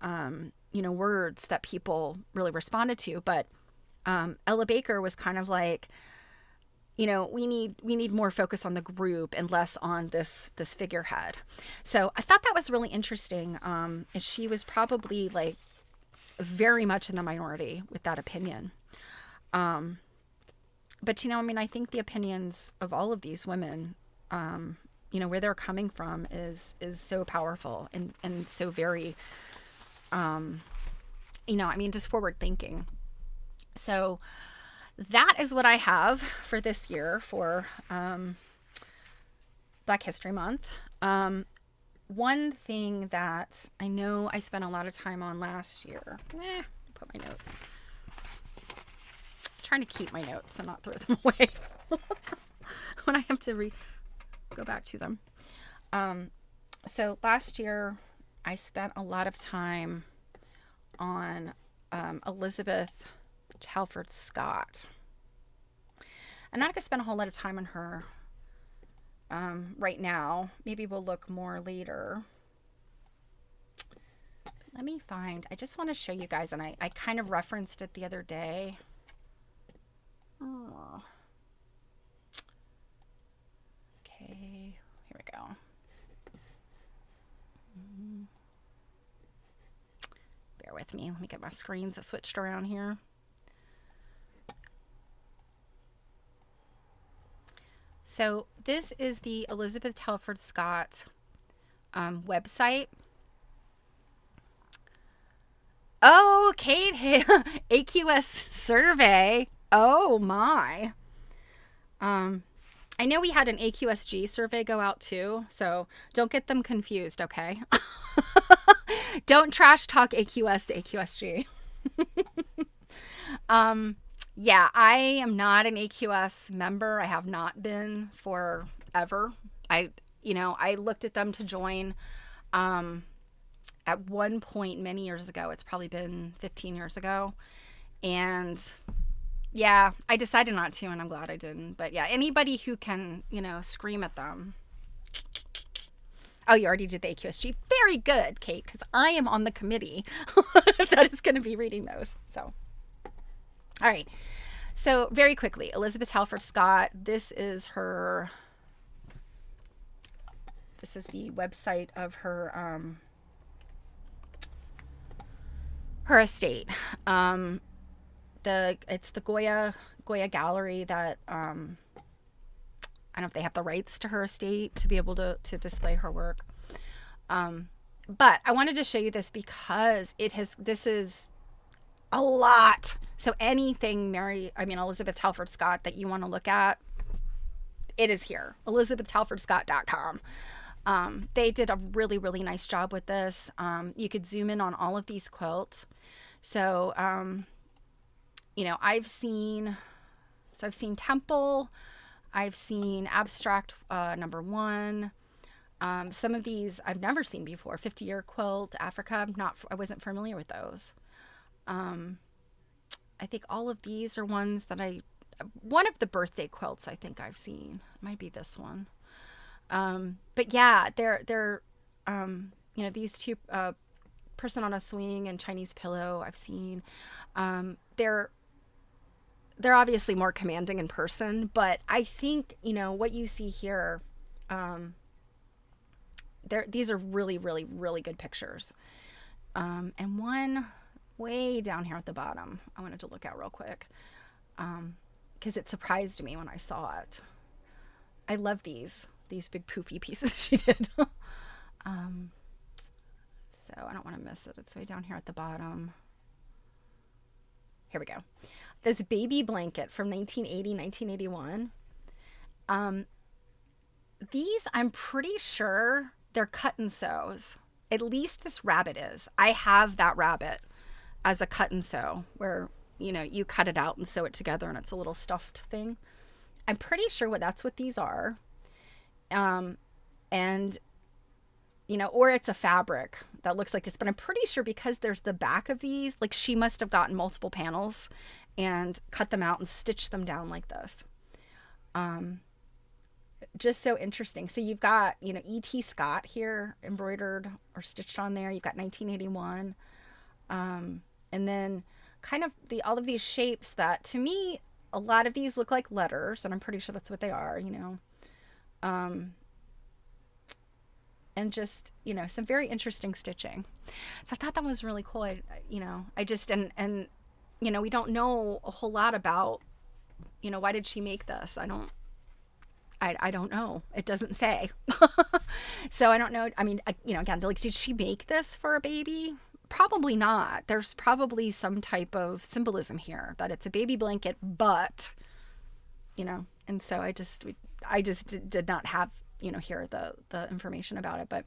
you know, words that people really responded to. But Ella Baker was kind of like, you know, we need more focus on the group and less on this figurehead. So I thought that was really interesting. And she was probably like very much in the minority with that opinion. But, you know, I mean, I think the opinions of all of these women, you know, where they're coming from is so powerful and so very, you know, I mean, just forward thinking. So that is what I have for this year for Black History Month. One thing that I know I spent a lot of time on last year. Put my notes. I'm trying to keep my notes and not throw them away when I have to go back to them. So last year I spent a lot of time on Elizabeth Telford Scott. I'm not going to spend a whole lot of time on her right now. Maybe we'll look more later. Let me find, I just want to show you guys, and I kind of referenced it the other day. Oh. Okay, here we go. Bear with me. Let me get my screens switched around here. So this is the Elizabeth Telford Scott website. Oh, Kate, AQS survey. Oh my. I know we had an AQSG survey go out too, so don't get them confused, okay? Don't trash talk AQS to AQSG. Yeah, I am not an AQS member. I have not been forever. I looked at them to join at one point many years ago. It's probably been 15 years ago. And yeah, I decided not to, and I'm glad I didn't. But yeah, anybody who can, scream at them. Oh, you already did the AQSG. Very good, Kate, because I am on the committee that is going to be reading those. So, all right. So, very quickly, Elizabeth Halford Scott. This is the website of her estate. It's the Goya Gallery that I don't know if they have the rights to her estate to be able to display her work. But I wanted to show you this because this is a lot. So anything Elizabeth Halford Scott that you want to look at, it is here. ElizabethHalfordScott.com. They did a really, really nice job with this. You could zoom in on all of these quilts. So, I've seen Temple, I've seen Abstract #1. Some of these I've never seen before. 50-year quilt, Africa. I wasn't familiar with those. I think all of these are ones that one of the birthday quilts I think I've seen. It might be this one. But yeah, they're these two, Person on a Swing and Chinese Pillow I've seen. They're obviously more commanding in person, but I think, what you see here, these are really, really, really good pictures. And one way down here at the bottom, I wanted to look at real quick, because it surprised me when I saw it. I love these big poofy pieces she did. So I don't want to miss it. It's way down here at the bottom. Here we go. This baby blanket from 1980, 1981. These, I'm pretty sure they're cut and sews. At least this rabbit is. I have that rabbit as a cut and sew where, you cut it out and sew it together and it's a little stuffed thing. I'm pretty sure that's what these are. Or it's a fabric that looks like this, but I'm pretty sure because there's the back of these, like she must have gotten multiple panels and cut them out and stitched them down like this. Just so interesting. So you've got, E.T. Scott here embroidered or stitched on there. You've got 1981. And then kind of all of these shapes that to me, a lot of these look like letters, and I'm pretty sure that's what they are, and just, some very interesting stitching. So I thought that was really cool. We don't know a whole lot about, why did she make this? I don't know. It doesn't say. So I don't know. I mean, again, like, did she make this for a baby? Probably not. There's probably some type of symbolism here that it's a baby blanket, but, and so I just did not have, here the information about it. But,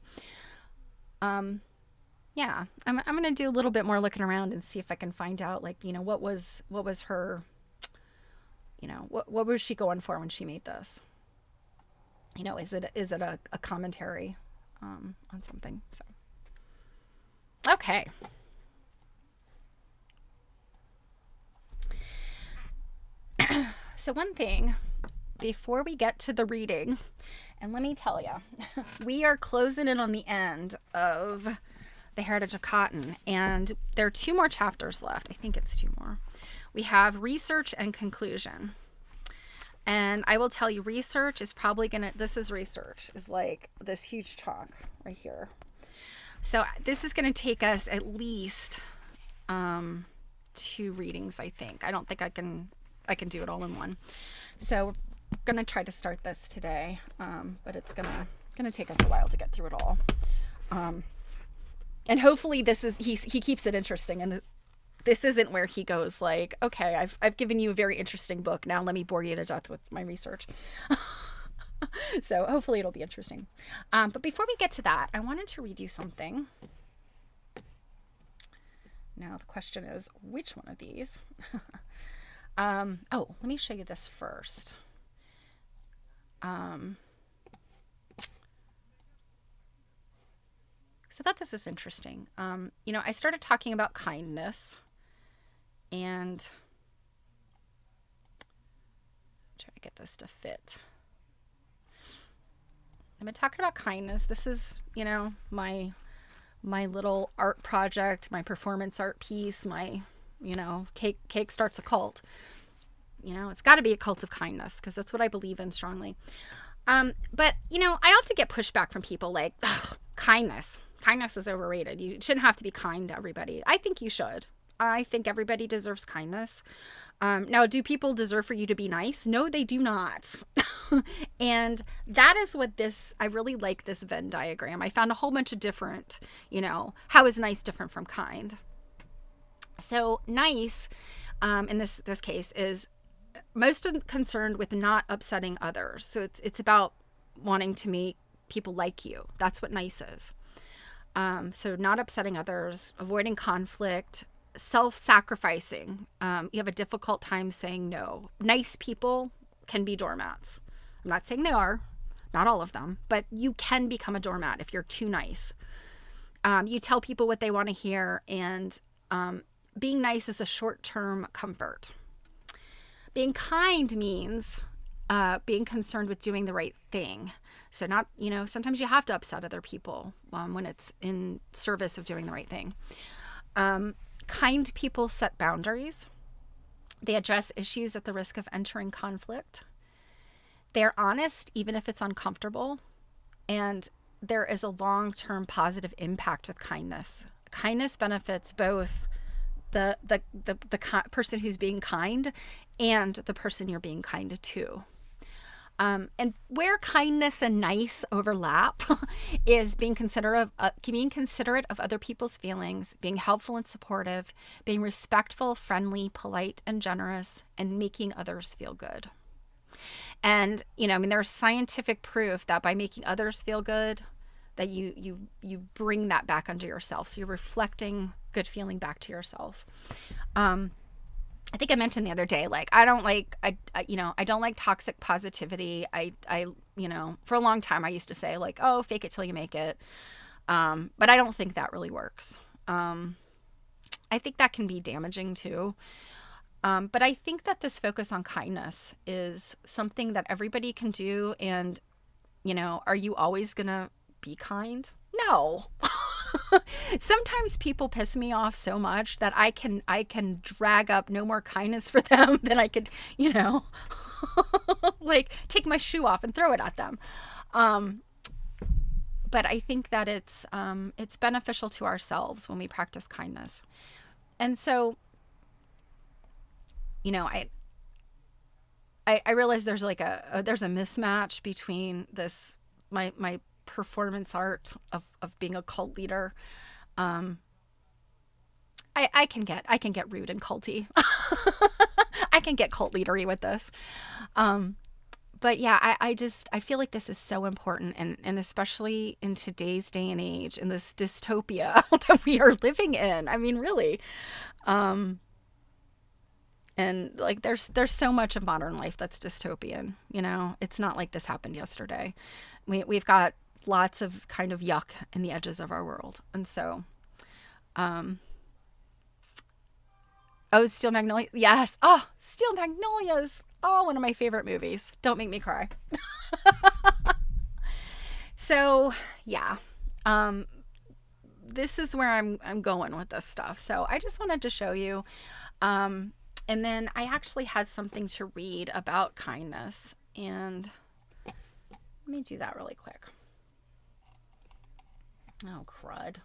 yeah, I'm going to do a little bit more looking around and see if I can find out, like, what was her, what was she going for when she made this? Is it a commentary on something? So, okay. So one thing before we get to the reading, and let me tell you, we are closing in on the end of The Heritage of Cotton, and there are 2 more chapters left. I think it's 2 more. We have research and conclusion. And I will tell you, research is probably research is like this huge chunk right here. So this is going to take us at least 2 readings, I think. I don't think I can do it all in one. So we're going to try to start this today, but it's going to take us a while to get through it all. And hopefully he keeps it interesting, and this isn't where he goes like, okay, I've given you a very interesting book. Now let me bore you to death with my research. So hopefully it'll be interesting. But before we get to that, I wanted to read you something. Now the question is, which one of these? Oh, let me show you this first. So I thought this was interesting. I started talking about kindness, and try to get this to fit. I've been talking about kindness. This is, my little art project, my performance art piece, my, cake starts a cult. It's got to be a cult of kindness because that's what I believe in strongly. But I often get pushback from people like, ugh, kindness is overrated. You shouldn't have to be kind to everybody. I think you should. I think everybody deserves kindness. Now, do people deserve for you to be nice? No, they do not. And that is what I really like this Venn diagram. I found a whole bunch of different, how is nice different from kind? So nice, in this case, is most concerned with not upsetting others. So it's about wanting to make people like you. That's what nice is. So not upsetting others, avoiding conflict, self-sacrificing. You have a difficult time saying no. Nice people can be doormats. I'm not saying they are, not all of them, but you can become a doormat if you're too nice. You tell people what they want to hear, and being nice is a short-term comfort. Being kind means being concerned with doing the right thing. So not, sometimes you have to upset other people when it's in service of doing the right thing. Kind people set boundaries. They address issues at the risk of entering conflict. They're honest, even if it's uncomfortable. And there is a long-term positive impact with kindness. Kindness benefits both the person who's being kind and the person you're being kind to. And where kindness and nice overlap is being considerate of other people's feelings, being helpful and supportive, being respectful, friendly, polite, and generous, and making others feel good. And, there's scientific proof that by making others feel good, that you bring that back onto yourself. So you're reflecting good feeling back to yourself. I think I mentioned the other day, like, I don't like toxic positivity. I for a long time I used to say like, oh, fake it till you make it. But I don't think that really works. I think that can be damaging too. But I think that this focus on kindness is something that everybody can do. And, are you always going to be kind? No. Sometimes people piss me off so much that I can drag up no more kindness for them than I could, like take my shoe off and throw it at them. But I think that it's beneficial to ourselves when we practice kindness. And so, I realize there's like there's a mismatch between this, my performance art of being a cult leader. I can get rude and culty. I can get cult leadery with this. But yeah, I feel like this is so important, and especially in today's day and age, in this dystopia that we are living in. I mean, really. And like there's so much of modern life that's dystopian. It's not like this happened yesterday. We've got lots of kind of yuck in the edges of our world. And so, Steel Magnolias. Yes. Oh, Steel Magnolias. Oh, one of my favorite movies. Don't make me cry. So yeah, this is where I'm going with this stuff. So I just wanted to show you, and then I actually had something to read about kindness, and let me do that really quick. Oh, crud.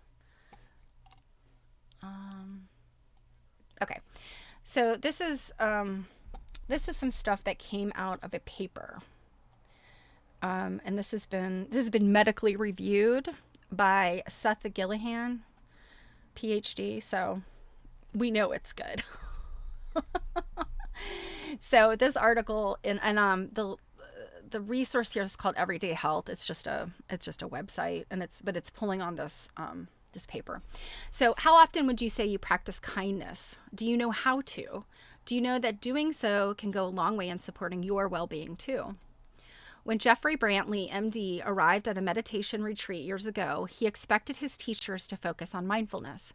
Okay. So this is some stuff that came out of a paper. And this has been medically reviewed by Seth Gillihan, PhD. So we know it's good. So this article and the resource here is called Everyday Health. It's just a website, and it's pulling on this paper. So how often would you say you practice kindness? Do you know how to? Do you know that doing so can go a long way in supporting your well-being too? When Jeffrey Brantley, MD, arrived at a meditation retreat years ago, he expected his teachers to focus on mindfulness.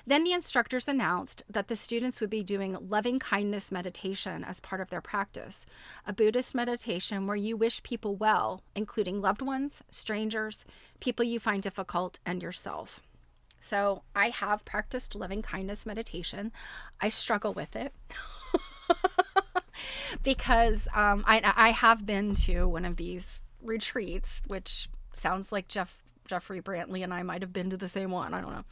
Then the instructors announced that the students would be doing loving kindness meditation as part of their practice, a Buddhist meditation where you wish people well, including loved ones, strangers, people you find difficult, and yourself. So I have practiced loving kindness meditation. I struggle with it because I have been to one of these retreats, which sounds like Jeffrey Brantley and I might have been to the same one. I don't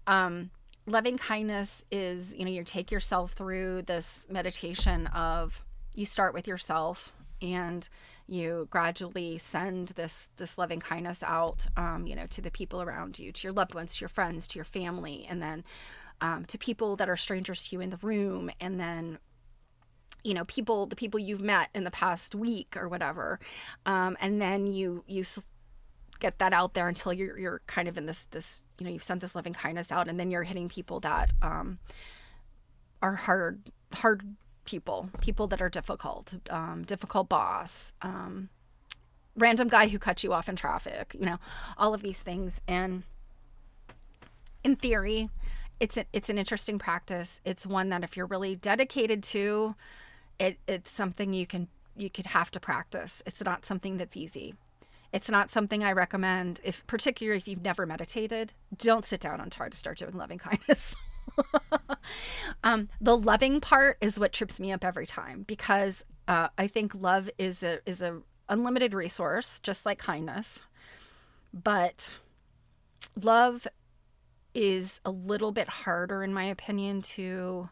know. Loving kindness is, you take yourself through this meditation of, you start with yourself and you gradually send this loving kindness out, to the people around you, to your loved ones, to your friends, to your family, and then to people that are strangers to you in the room, and then the people you've met in the past week or whatever, and then you get that out there until you're kind of in this you've sent this loving kindness out, and then you're hitting people that are hard people that are difficult boss, random guy who cut you off in traffic, all of these things. And in theory, it's an interesting practice. It's one that if you're really dedicated to it, it's something you could have to practice. It's not something that's easy. It's not something I recommend, particularly if you've never meditated. Don't sit down and try to start doing loving kindness. The loving part is what trips me up every time, because I think love is a unlimited resource, just like kindness. But love is a little bit harder, in my opinion, to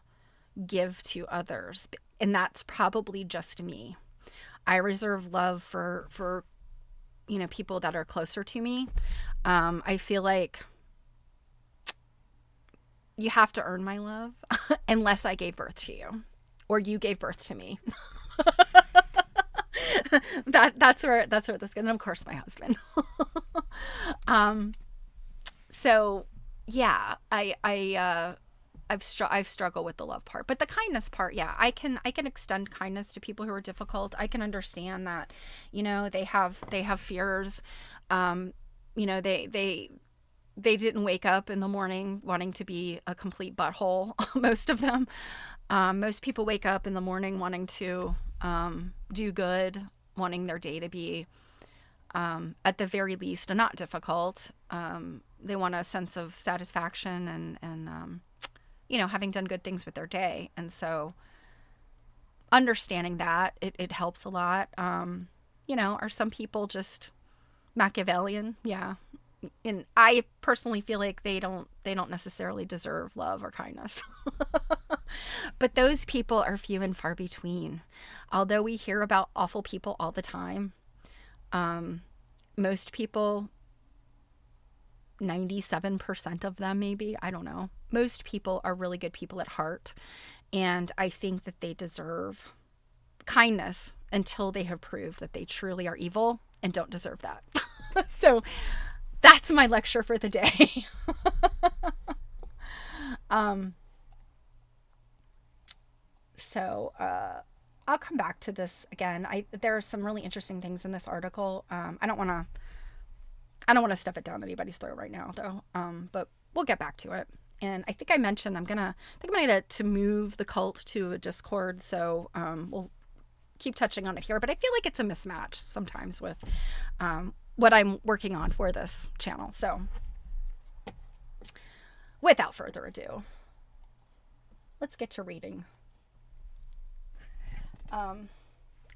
give to others, and that's probably just me. I reserve love for people that are closer to me. I feel like you have to earn my love unless I gave birth to you or you gave birth to me. that's where this goes. And of course my husband. So yeah, I've struggled with the love part, but the kindness part, yeah, I can extend kindness to people who are difficult. I can understand that, they have fears. They didn't wake up in the morning wanting to be a complete butthole. Most of them, most people wake up in the morning wanting to, do good, wanting their day to be, at the very least, not difficult. They want a sense of satisfaction and having done good things with their day. And so understanding that, it helps a lot. Are some people just Machiavellian? Yeah. And I personally feel like they don't necessarily deserve love or kindness. But those people are few and far between. Although we hear about awful people all the time, most people, 97% of them maybe, I don't know, most people are really good people at heart, and I think that they deserve kindness until they have proved that they truly are evil and don't deserve that. So that's my lecture for the day. I'll come back to this again. There are some really interesting things in this article. I don't want to stuff it down anybody's throat right now, though. But we'll get back to it. And I think I mentioned I'm gonna to move the cult to a Discord, so we'll keep touching on it here. But I feel like it's a mismatch sometimes with what I'm working on for this channel. So without further ado, let's get to reading. All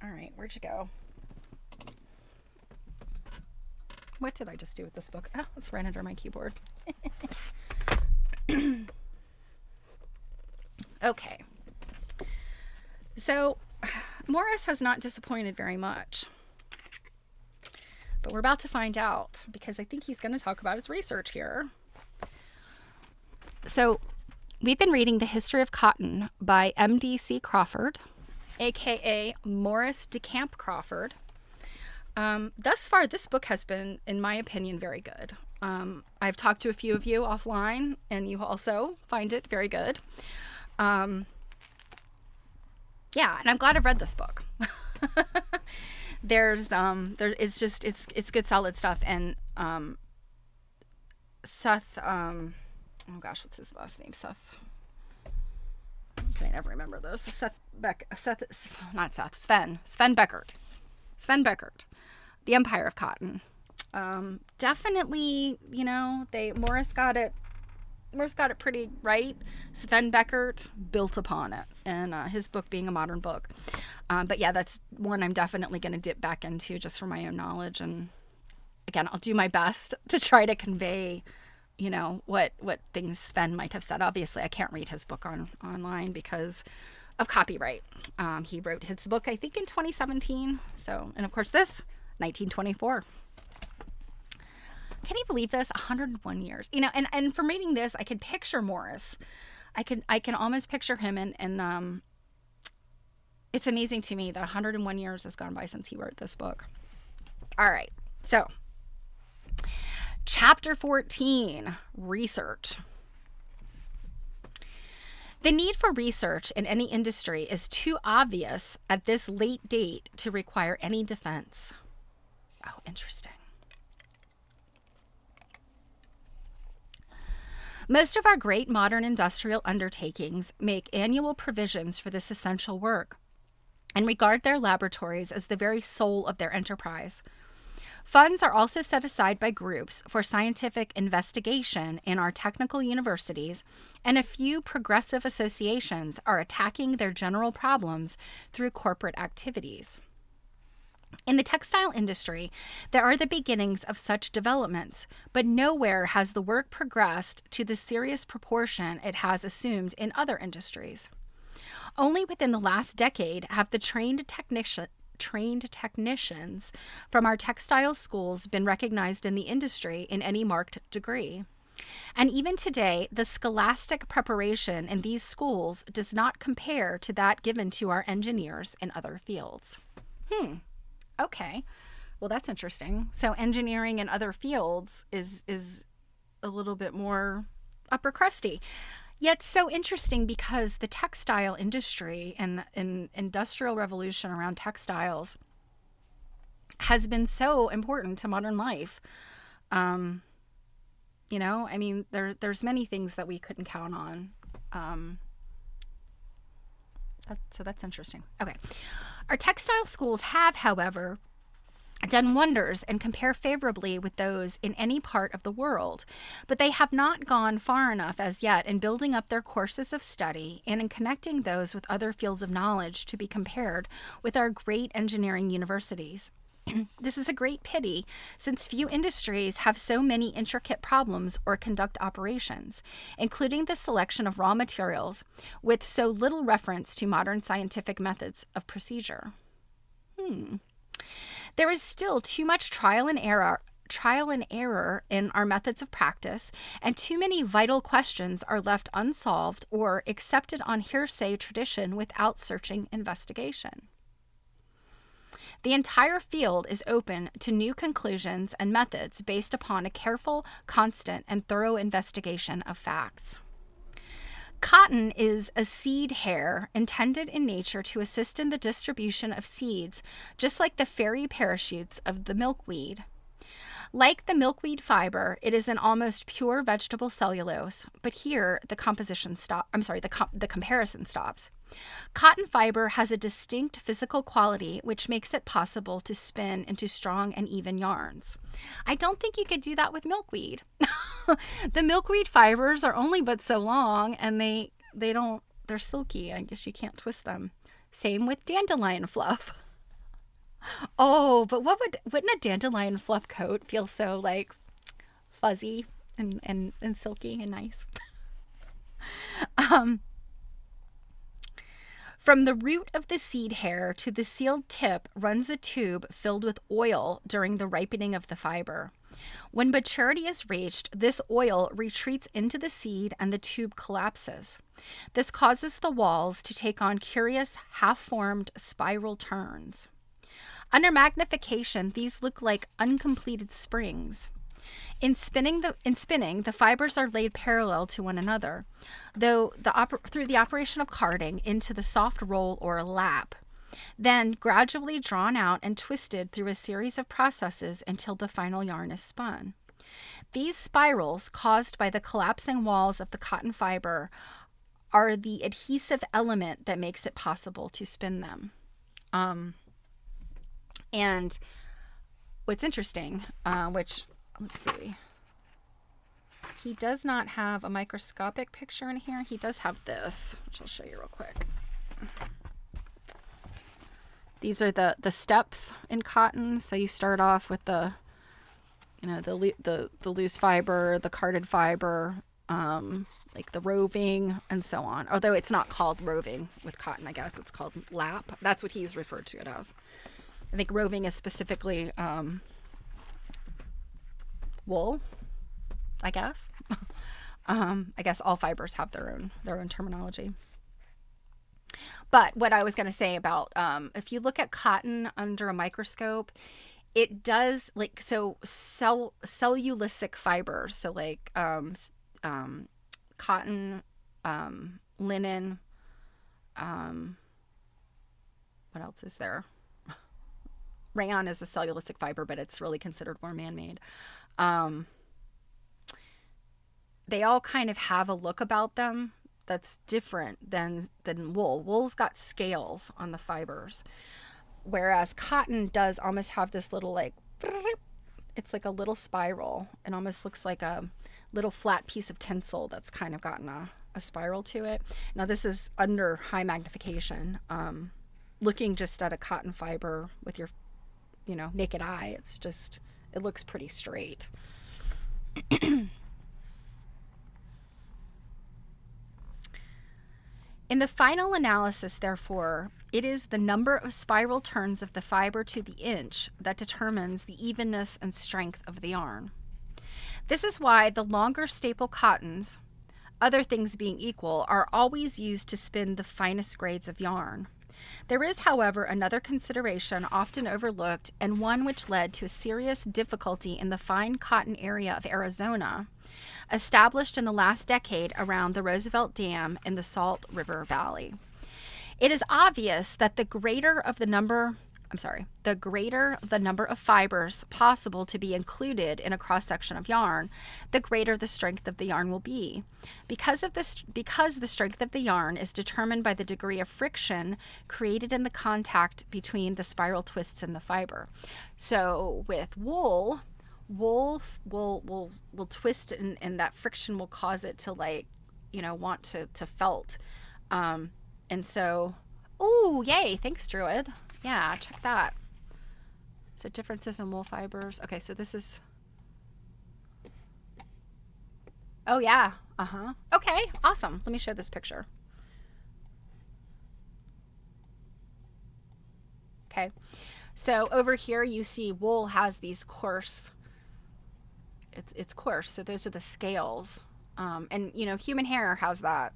right, where'd you go? What did I just do with this book? Oh, it's right under my keyboard. Okay. So, Morris has not disappointed very much. But we're about to find out, because I think he's going to talk about his research here. So, we've been reading The History of Cotton by MDC Crawford, aka Morris DeCamp Crawford. Thus far, this book has been, in my opinion, very good. I've talked to a few of you offline, and you also find it very good. Yeah, and I'm glad I've read this book. It's good solid stuff. And Seth, oh gosh, what's his last name? Seth. Okay, I never remember this. Sven Beckert. Sven Beckert, The Empire of Cotton. Definitely, Morris got it pretty right. Sven Beckert built upon it, and his book being a modern book. But yeah, that's one I'm definitely going to dip back into just for my own knowledge. And again, I'll do my best to try to convey, what things Sven might have said. Obviously, I can't read his book online because of copyright. He wrote his book, I think, in 2017. So, and of course, this 1924. Can you believe this? 101 years. And from reading this, I could picture Morris. I can almost picture him, and it's amazing to me that 101 years has gone by since he wrote this book. All right. So, Chapter 14, Research. The need for research in any industry is too obvious at this late date to require any defense. Oh, interesting. Most of our great modern industrial undertakings make annual provisions for this essential work and regard their laboratories as the very soul of their enterprise. Funds are also set aside by groups for scientific investigation in our technical universities, and a few progressive associations are attacking their general problems through corporate activities. In the textile industry, there are the beginnings of such developments, but nowhere has the work progressed to the serious proportion it has assumed in other industries. Only within the last decade have the trained technicians from our textile schools been recognized in the industry in any marked degree. And even today, the scholastic preparation in these schools does not compare to that given to our engineers in other fields. Okay. Well, that's interesting. So engineering in other fields is a little bit more upper crusty. Yet so interesting because the textile industry and industrial revolution around textiles has been so important to modern life. There's many things that we couldn't count on. So that's interesting. Okay. Our textile schools have, however, done wonders and compare favorably with those in any part of the world, but they have not gone far enough as yet in building up their courses of study and in connecting those with other fields of knowledge to be compared with our great engineering universities. This is a great pity, since few industries have so many intricate problems or conduct operations, including the selection of raw materials, with so little reference to modern scientific methods of procedure. There is still too much trial and error in our methods of practice, and too many vital questions are left unsolved or accepted on hearsay tradition without searching investigation. The entire field is open to new conclusions and methods based upon a careful, constant, and thorough investigation of facts. Cotton is a seed hair intended in nature to assist in the distribution of seeds, just like the fairy parachutes of the milkweed. Like the milkweed fiber, it is an almost pure vegetable cellulose, but here the comparison stops. Cotton fiber has a distinct physical quality which makes it possible to spin into strong and even yarns. I don't think you could do that with milkweed. The milkweed fibers are only but so long, and they're silky. I guess you can't twist them. Same with dandelion fluff. Oh, but wouldn't a dandelion fluff coat feel so like fuzzy and silky and nice? From the root of the seed hair to the sealed tip runs a tube filled with oil during the ripening of the fiber. When maturity is reached, this oil retreats into the seed and the tube collapses. This causes the walls to take on curious half-formed spiral turns. Under magnification, these look like uncompleted springs. In spinning, the fibers are laid parallel to one another, though through the operation of carding into the soft roll or lap, then gradually drawn out and twisted through a series of processes until the final yarn is spun. These spirals, caused by the collapsing walls of the cotton fiber, are the adhesive element that makes it possible to spin them. And what's interesting, which, let's see, he does not have a microscopic picture in here. He does have this, which I'll show you real quick. These are the steps in cotton. So you start off with the loose fiber, the carded fiber, like the roving and so on. Although it's not called roving with cotton, I guess it's called lap. That's what he's referred to it as. I think roving is specifically wool, I guess. I guess all fibers have their own terminology. But what I was going to say about if you look at cotton under a microscope, it does like cellulosic fibers. So like cotton, linen. What else is there? Rayon is a cellulosic fiber, but it's really considered more man-made. They all kind of have a look about them that's different than wool. Wool's got scales on the fibers, whereas cotton does almost have this little like, it's like a little spiral. It almost looks like a little flat piece of tinsel that's kind of gotten a spiral to it. Now this is under high magnification. Looking just at a cotton fiber with your naked eye, it looks pretty straight. In the final analysis, therefore, it is the number of spiral turns of the fiber to the inch that determines the evenness and strength of the yarn. This is why the longer staple cottons, other things being equal, are always used to spin the finest grades of yarn. There is, however, another consideration often overlooked, and one which led to a serious difficulty in the fine cotton area of Arizona, established in the last decade around the Roosevelt Dam in the Salt River Valley. It is obvious that the greater the number of fibers possible to be included in a cross-section of yarn, the greater the strength of the yarn will be. Because the strength of the yarn is determined by the degree of friction created in the contact between the spiral twists and the fiber. So with wool will twist, and that friction will cause it to want to felt. And so, ooh, yay, thanks, Druid. Yeah, check that. So differences in wool fibers. Okay, so this is... Oh, yeah. Uh-huh. Okay, awesome. Let me show this picture. Okay, so over here you see wool has these coarse... It's coarse, so those are the scales. And, human hair has that.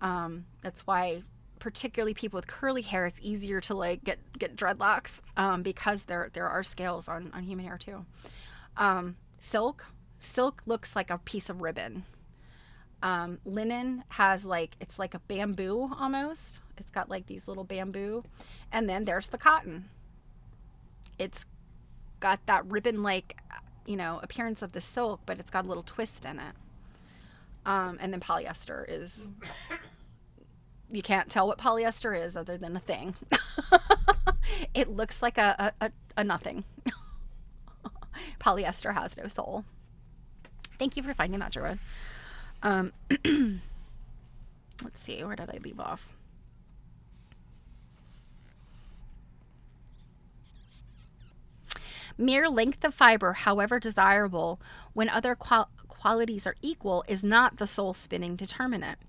That's why... particularly people with curly hair, it's easier to get dreadlocks because there are scales on human hair too. Silk looks like a piece of ribbon. Linen has it's like a bamboo almost. It's got like these little bamboo, and then there's the cotton. It's got that ribbon appearance of the silk, but it's got a little twist in it. And then polyester is. You can't tell what polyester is other than a thing. It looks like a nothing. Polyester has no soul. Thank you for finding that, Druid. Let's see, where did I leave off? Mere length of fiber, however desirable, when other qualities are equal, is not the sole spinning determinant.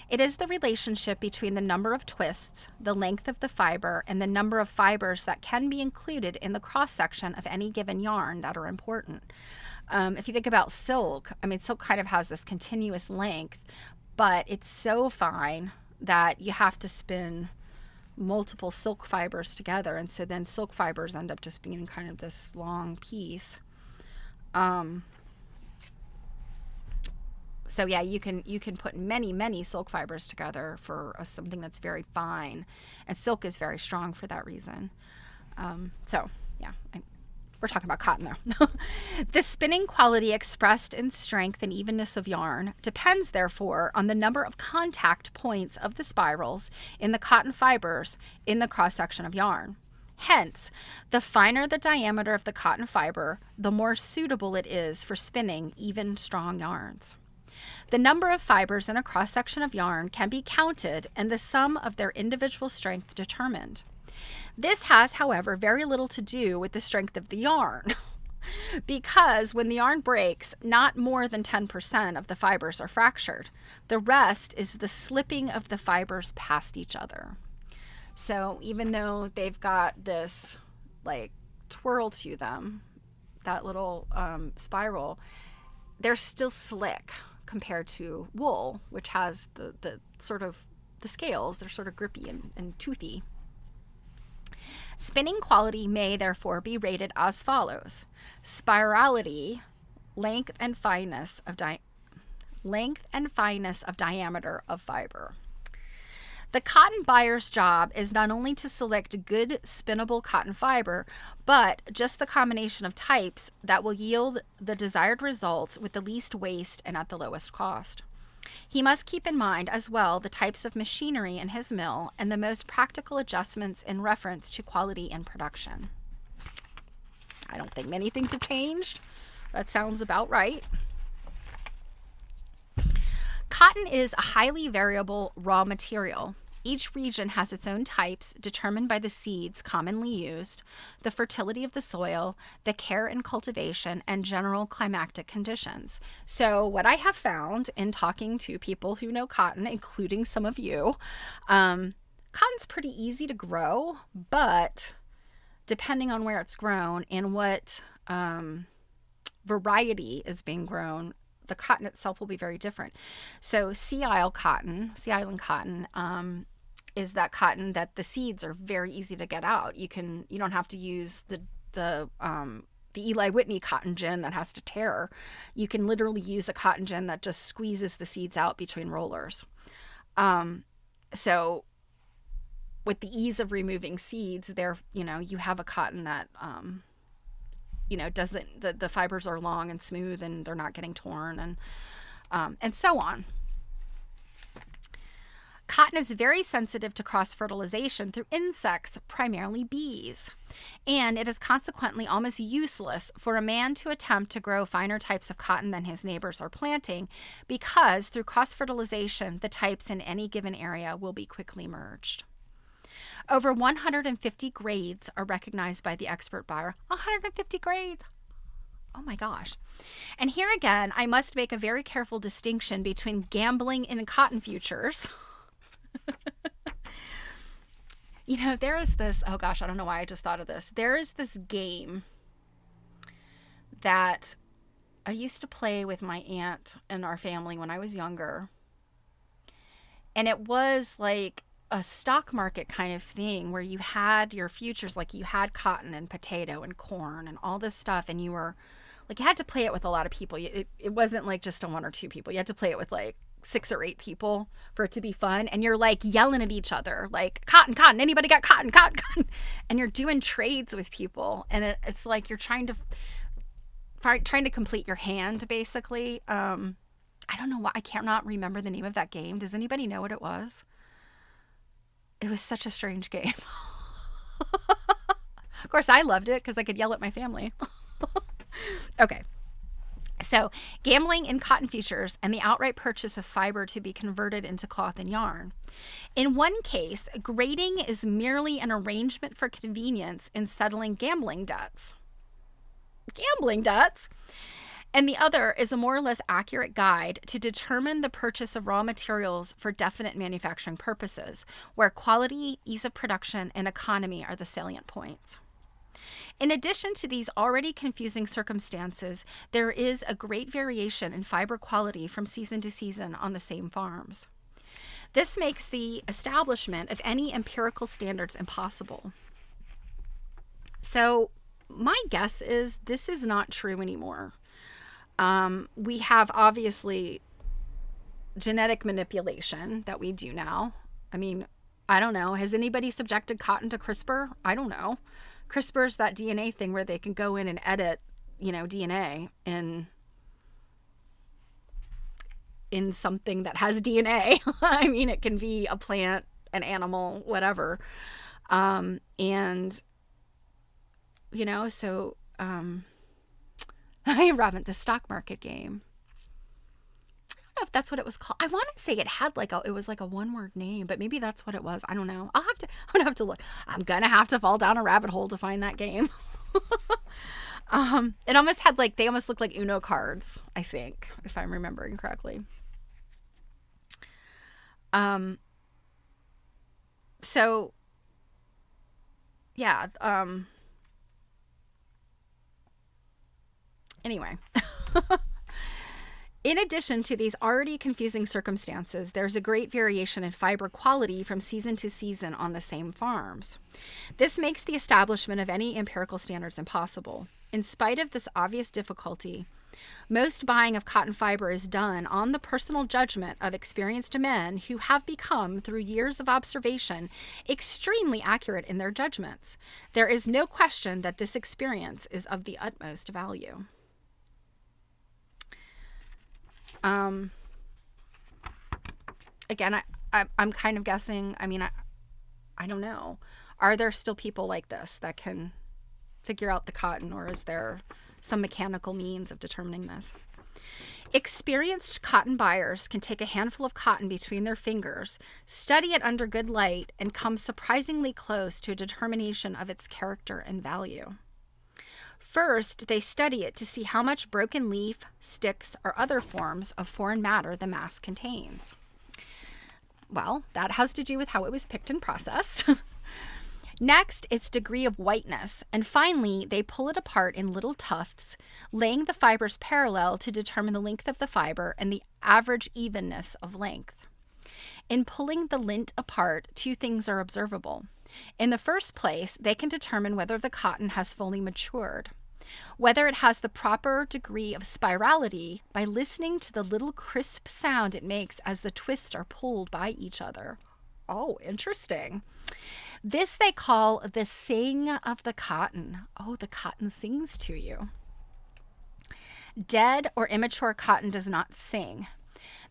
It is the relationship between the number of twists, the length of the fiber, and the number of fibers that can be included in the cross-section of any given yarn that are important. If you think about silk, silk kind of has this continuous length, but it's so fine that you have to spin multiple silk fibers together, and so then silk fibers end up just being kind of this long piece. So yeah, you can put many silk fibers together for something that's very fine, and silk is very strong for that reason. So yeah, we're talking about cotton though. The spinning quality expressed in strength and evenness of yarn depends, therefore, on the number of contact points of the spirals in the cotton fibers in the cross-section of yarn. Hence, the finer the diameter of the cotton fiber, the more suitable it is for spinning even, strong yarns. The number of fibers in a cross-section of yarn can be counted and the sum of their individual strength determined. This has, however, very little to do with the strength of the yarn, because when the yarn breaks, not more than 10% of the fibers are fractured. The rest is the slipping of the fibers past each other. So even though they've got this like twirl to them, that little spiral, they're still slick compared to wool, which has the sort of the scales. They're sort of grippy and toothy. Spinning quality may therefore be rated as follows: spirality, length and fineness of diameter of fiber. The cotton buyer's job is not only to select good spinnable cotton fiber, but just the combination of types that will yield the desired results with the least waste and at the lowest cost. He must keep in mind as well the types of machinery in his mill and the most practical adjustments in reference to quality and production. I don't think many things have changed. That sounds about right. Cotton is a highly variable raw material. Each region has its own types determined by the seeds commonly used, the fertility of the soil, the care and cultivation, and general climatic conditions. So what I have found in talking to people who know cotton, including some of you, cotton's pretty easy to grow, but depending on where it's grown and what variety is being grown, the cotton itself will be very different. So Sea Island cotton, is that cotton that the seeds are very easy to get out. You don't have to use the Eli Whitney cotton gin that has to tear. You can literally use a cotton gin that just squeezes the seeds out between rollers. So with the ease of removing seeds, you have a cotton that doesn't, the fibers are long and smooth and they're not getting torn and so on. Cotton is very sensitive to cross-fertilization through insects, primarily bees, and it is consequently almost useless for a man to attempt to grow finer types of cotton than his neighbors are planting, because through cross-fertilization, the types in any given area will be quickly merged. Over 150 grades are recognized by the expert buyer. 150 grades! Oh my gosh. And here again, I must make a very careful distinction between gambling in cotton futures. There is this, oh gosh, I don't know why I just thought of this. There is this game that I used to play with my aunt and our family when I was younger. And it was like a stock market kind of thing where you had your futures, like you had cotton and potato and corn and all this stuff. And you were like, you had to play it with a lot of people. It wasn't like just a one or two people. You had to play it with like 6 or 8 people for it to be fun. And you're like yelling at each other, like cotton, anybody got cotton. And you're doing trades with people. And it's like you're trying to complete your hand, basically. I don't know why. I cannot remember the name of that game. Does anybody know what it was? It was such a strange game. Of course, I loved it because I could yell at my family. Okay. So, gambling in cotton futures and the outright purchase of fiber to be converted into cloth and yarn. In one case, grading is merely an arrangement for convenience in settling gambling debts. And the other is a more or less accurate guide to determine the purchase of raw materials for definite manufacturing purposes, where quality, ease of production, and economy are the salient points. In addition to these already confusing circumstances, there is a great variation in fiber quality from season to season on the same farms. This makes the establishment of any empirical standards impossible. So my guess is this is not true anymore. We have obviously genetic manipulation that we do now. I mean, I don't know. Has anybody subjected cotton to CRISPR? I don't know. CRISPR is that DNA thing where they can go in and edit, DNA in something that has DNA. I mean, it can be a plant, an animal, whatever. So I Robin, the stock market game. I don't know if that's what it was called. I want to say it had it was like a one-word name, but maybe that's what it was. I don't know. I'm gonna have to look. I'm gonna have to fall down a rabbit hole to find that game. It almost had they almost looked like Uno cards, I think, if I'm remembering correctly. So yeah, anyway. In addition to these already confusing circumstances, there's a great variation in fiber quality from season to season on the same farms. This makes the establishment of any empirical standards impossible. In spite of this obvious difficulty, most buying of cotton fiber is done on the personal judgment of experienced men who have become, through years of observation, extremely accurate in their judgments. There is no question that this experience is of the utmost value. Again, I'm kind of guessing. I mean, I don't know. Are there still people like this that can figure out the cotton, or is there some mechanical means of determining this? Experienced cotton buyers can take a handful of cotton between their fingers, study it under good light, and come surprisingly close to a determination of its character and value. First, they study it to see how much broken leaf, sticks, or other forms of foreign matter the mass contains. Well, that has to do with how it was picked and processed. Next, its degree of whiteness, and finally, they pull it apart in little tufts, laying the fibers parallel to determine the length of the fiber and the average evenness of length. In pulling the lint apart, two things are observable. In the first place, they can determine whether the cotton has fully matured, whether it has the proper degree of spirality by listening to the little crisp sound it makes as the twists are pulled by each other. Oh, interesting. This they call the sing of the cotton. Oh, the cotton sings to you. Dead or immature cotton does not sing.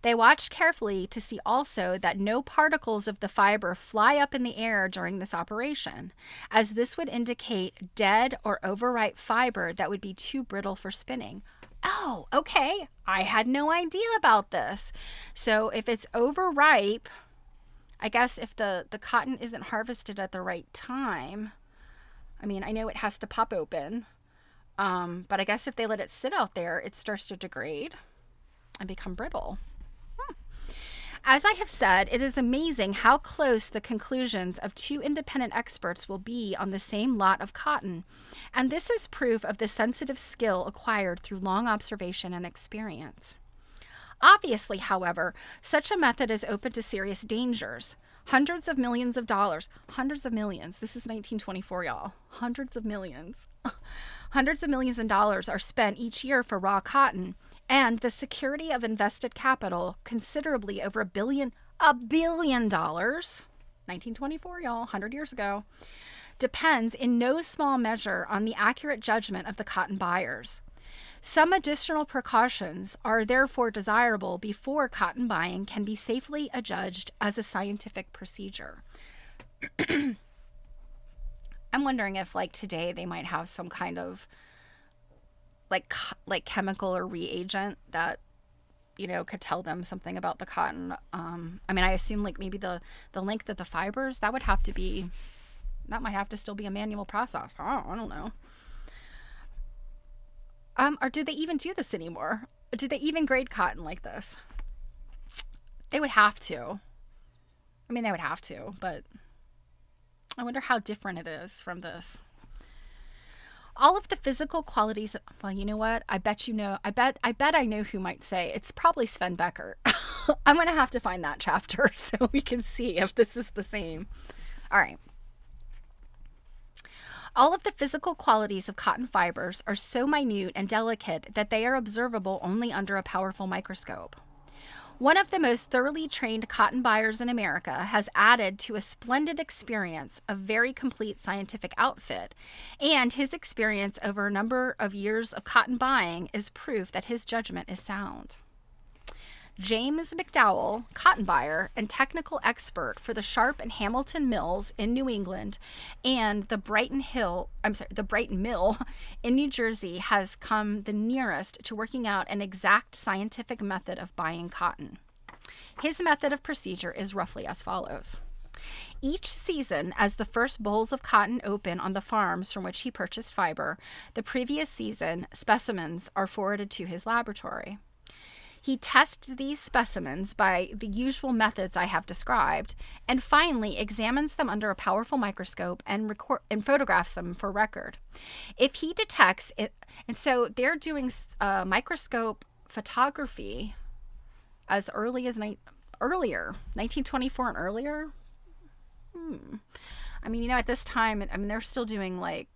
They watch carefully to see also that no particles of the fiber fly up in the air during this operation, as this would indicate dead or overripe fiber that would be too brittle for spinning. Oh, okay. I had no idea about this. So if it's overripe, I guess if the cotton isn't harvested at the right time, I mean, I know it has to pop open, but I guess if they let it sit out there, it starts to degrade and become brittle. As I have said, it is amazing how close the conclusions of two independent experts will be on the same lot of cotton, and this is proof of the sensitive skill acquired through long observation and experience. Obviously, however, such a method is open to serious dangers. Hundreds of millions of dollars, hundreds of millions, this is 1924, y'all, hundreds of millions of dollars are spent each year for raw cotton, and the security of invested capital, considerably over $1 billion, $1 1924, y'all, 100 years ago, depends in no small measure on the accurate judgment of the cotton buyers. Some additional precautions are therefore desirable before cotton buying can be safely adjudged as a scientific procedure. I'm wondering if, today they might have some kind of like chemical or reagent that could tell them something about the cotton. I mean, I assume maybe the length of the fibers, that might have to still be a manual process. I don't know. Or do they even do this anymore? Do they even grade cotton like this? They would have to. I mean, they would have to, but I wonder how different it is from this. All of the physical qualities, well, you know what? I bet I know who might say it's probably Sven Becker. I'm going to have to find that chapter so we can see if this is the same. All right. All of the physical qualities of cotton fibers are so minute and delicate that they are observable only under a powerful microscope. One of the most thoroughly trained cotton buyers in America has added to a splendid experience a very complete scientific outfit, and his experience over a number of years of cotton buying is proof that his judgment is sound. James McDowell, cotton buyer and technical expert for the Sharp and Hamilton Mills in New England and the Brighton Mill in New Jersey, has come the nearest to working out an exact scientific method of buying cotton. His method of procedure is roughly as follows. Each season, as the first bolls of cotton open on the farms from which he purchased fiber, the previous season specimens are forwarded to his laboratory. He tests these specimens by the usual methods I have described, and finally examines them under a powerful microscope and photographs them for record. If he detects it, and so they're doing microscope photography as early as 1924 and earlier. I mean, at this time, they're still doing like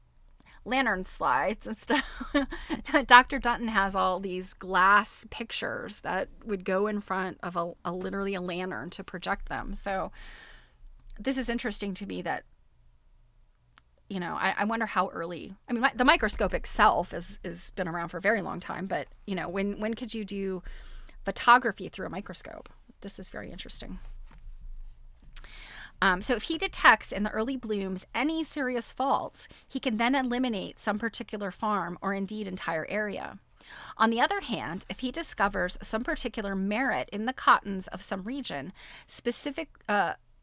lantern slides and stuff. Dr. Dunton has all these glass pictures that would go in front of literally a lantern to project them. So this is interesting to me that, I wonder how early. I mean, the microscope itself has been around for a very long time, but, when could you do photography through a microscope? This is very interesting. So if he detects in the early blooms any serious faults, he can then eliminate some particular farm or indeed entire area. On the other hand, if he discovers some particular merit in the cottons of some region,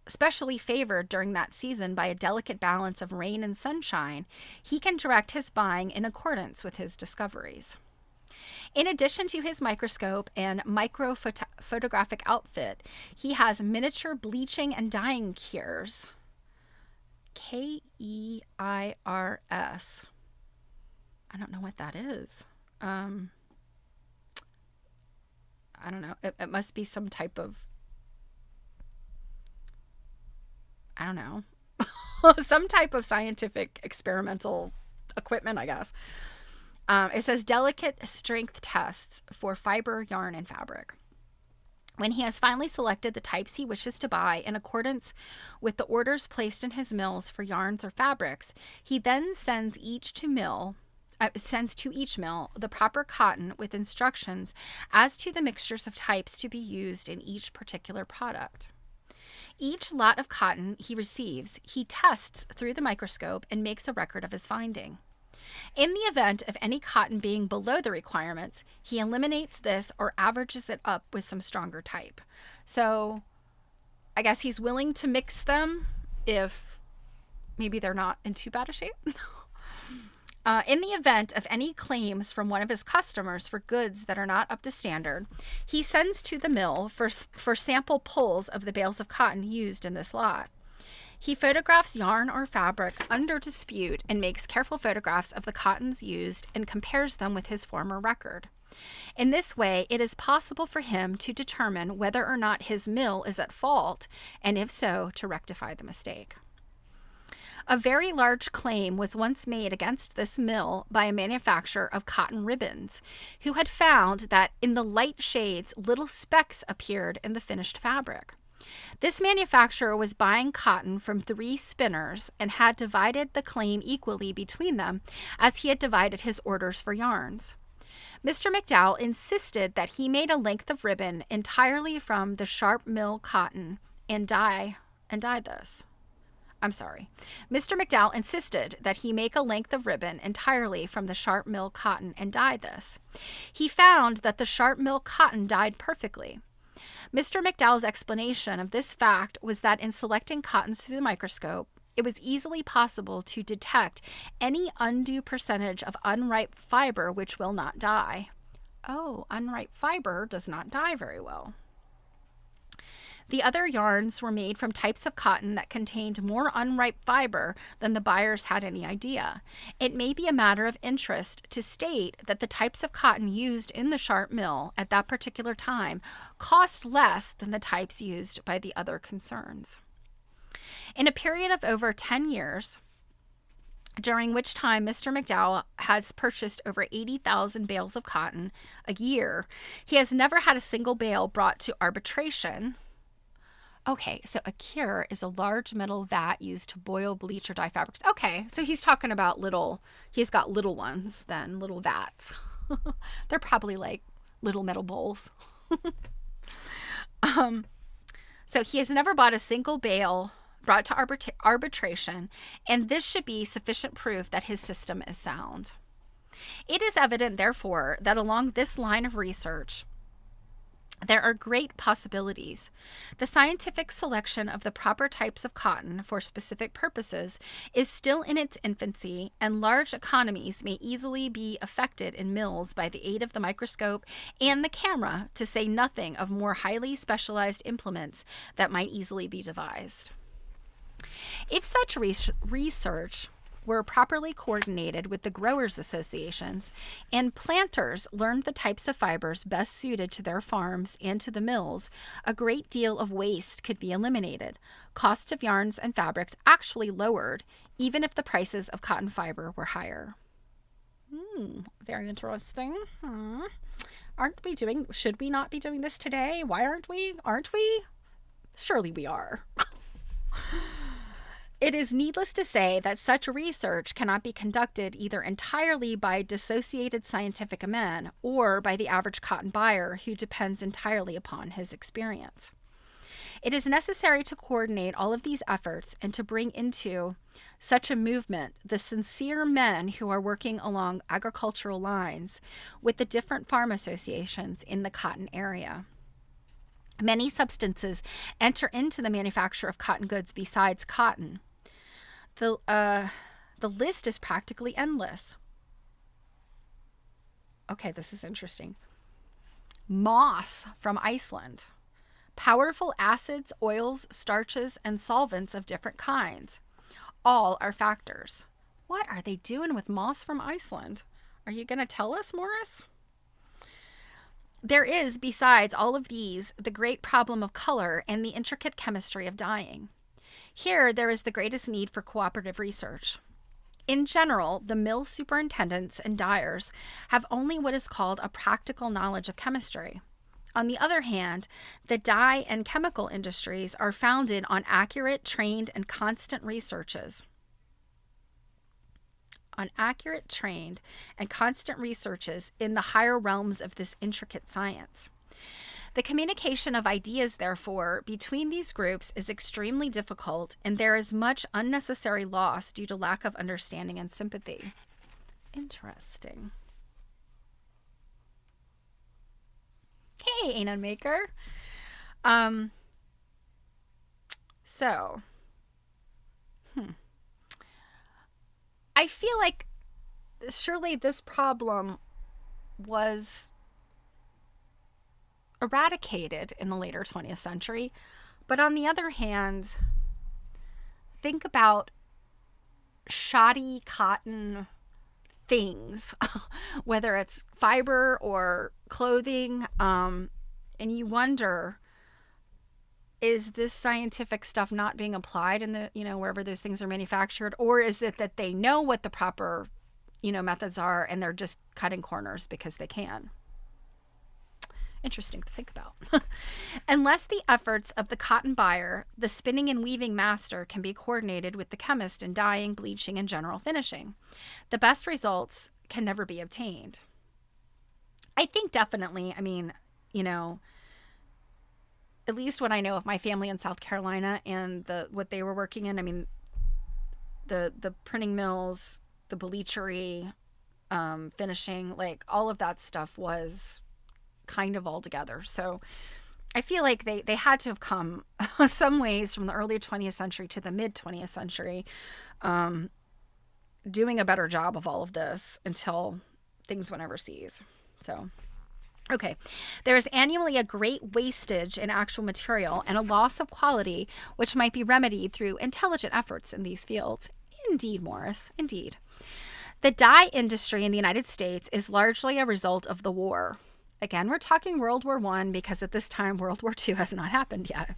especially favored during that season by a delicate balance of rain and sunshine, he can direct his buying in accordance with his discoveries. In addition to his microscope and photographic outfit, he has miniature bleaching and dyeing keers. Keirs. I don't know what that is. I don't know. It must be some type of, I don't know, some type of scientific experimental equipment, I guess. It says delicate strength tests for fiber, yarn, and fabric. When he has finally selected the types he wishes to buy in accordance with the orders placed in his mills for yarns or fabrics, he then sends to each mill the proper cotton with instructions as to the mixtures of types to be used in each particular product. Each lot of cotton he receives, he tests through the microscope and makes a record of his finding. In the event of any cotton being below the requirements, he eliminates this or averages it up with some stronger type. So I guess he's willing to mix them if maybe they're not in too bad a shape. In the event of any claims from one of his customers for goods that are not up to standard, he sends to the mill for sample pulls of the bales of cotton used in this lot. He photographs yarn or fabric under dispute and makes careful photographs of the cottons used and compares them with his former record. In this way, it is possible for him to determine whether or not his mill is at fault, and if so, to rectify the mistake. A very large claim was once made against this mill by a manufacturer of cotton ribbons, who had found that in the light shades little specks appeared in the finished fabric. This manufacturer was buying cotton from 3 spinners and had divided the claim equally between them as he had divided his orders for yarns. Mr. McDowell insisted that he made a length of ribbon entirely from the Sharp mill cotton and dye this. Mr. McDowell insisted that he make a length of ribbon entirely from the Sharp mill cotton and dye this. He found that the Sharp mill cotton dyed perfectly. Mr. McDowell's explanation of this fact was that in selecting cottons through the microscope, it was easily possible to detect any undue percentage of unripe fiber which will not dye. Oh, unripe fiber does not dye very well. The other yarns were made from types of cotton that contained more unripe fiber than the buyers had any idea. It may be a matter of interest to state that the types of cotton used in the Sharp mill at that particular time cost less than the types used by the other concerns. In a period of over 10 years, during which time Mr. McDowell has purchased over 80,000 bales of cotton a year. He has never had a single bale brought to arbitration. Okay, so a cure is a large metal vat used to boil, bleach, or dye fabrics. Okay, so he's talking about he's got little ones then, little vats. They're probably like little metal bowls. So he has never bought a single bale brought to arbitration, and this should be sufficient proof that his system is sound. It is evident, therefore, that along this line of research, there are great possibilities. The scientific selection of the proper types of cotton for specific purposes is still in its infancy, and large economies may easily be effected in mills by the aid of the microscope and the camera, to say nothing of more highly specialized implements that might easily be devised. If such research were properly coordinated with the growers' associations, and planters learned the types of fibers best suited to their farms and to the mills, a great deal of waste could be eliminated, cost of yarns and fabrics actually lowered, even if the prices of cotton fiber were higher. Very interesting. Should we not be doing this today? Why aren't we? Aren't we? Surely we are. It is needless to say that such research cannot be conducted either entirely by dissociated scientific men or by the average cotton buyer who depends entirely upon his experience. It is necessary to coordinate all of these efforts and to bring into such a movement the sincere men who are working along agricultural lines with the different farm associations in the cotton area. Many substances enter into the manufacture of cotton goods besides cotton. The list is practically endless. Okay, this is interesting. Moss from Iceland. Powerful acids, oils, starches, and solvents of different kinds. All are factors. What are they doing with moss from Iceland? Are you going to tell us, Morris? There is, besides all of these, the great problem of color and the intricate chemistry of dyeing. Here, there is the greatest need for cooperative research. In general, the mill superintendents and dyers have only what is called a practical knowledge of chemistry. On the other hand, the dye and chemical industries are founded on accurate, trained, and constant researches. In the higher realms of this intricate science. The communication of ideas, therefore, between these groups is extremely difficult, and there is much unnecessary loss due to lack of understanding and sympathy. Interesting. Hey, Anon Maker. I feel like surely this problem was eradicated in the later 20th century. But on the other hand, think about shoddy cotton things, whether it's fiber or clothing, and you wonder, is this scientific stuff not being applied in the, wherever those things are manufactured, or is it that they know what the proper, methods are and they're just cutting corners because they can? Interesting to think about. Unless the efforts of the cotton buyer, the spinning and weaving master can be coordinated with the chemist in dyeing, bleaching, and general finishing, the best results can never be obtained. I think definitely, at least what I know of my family in South Carolina and what they were working in, the printing mills, the bleachery, finishing, like all of that stuff was kind of all together. So I feel like they had to have come some ways from the early 20th century to the mid 20th century, doing a better job of all of this until things went overseas. So, okay. There is annually a great wastage in actual material and a loss of quality, which might be remedied through intelligent efforts in these fields. Indeed, Morris, indeed. The dye industry in the United States is largely a result of the war. Again, we're talking World War I because at this time World War II has not happened yet.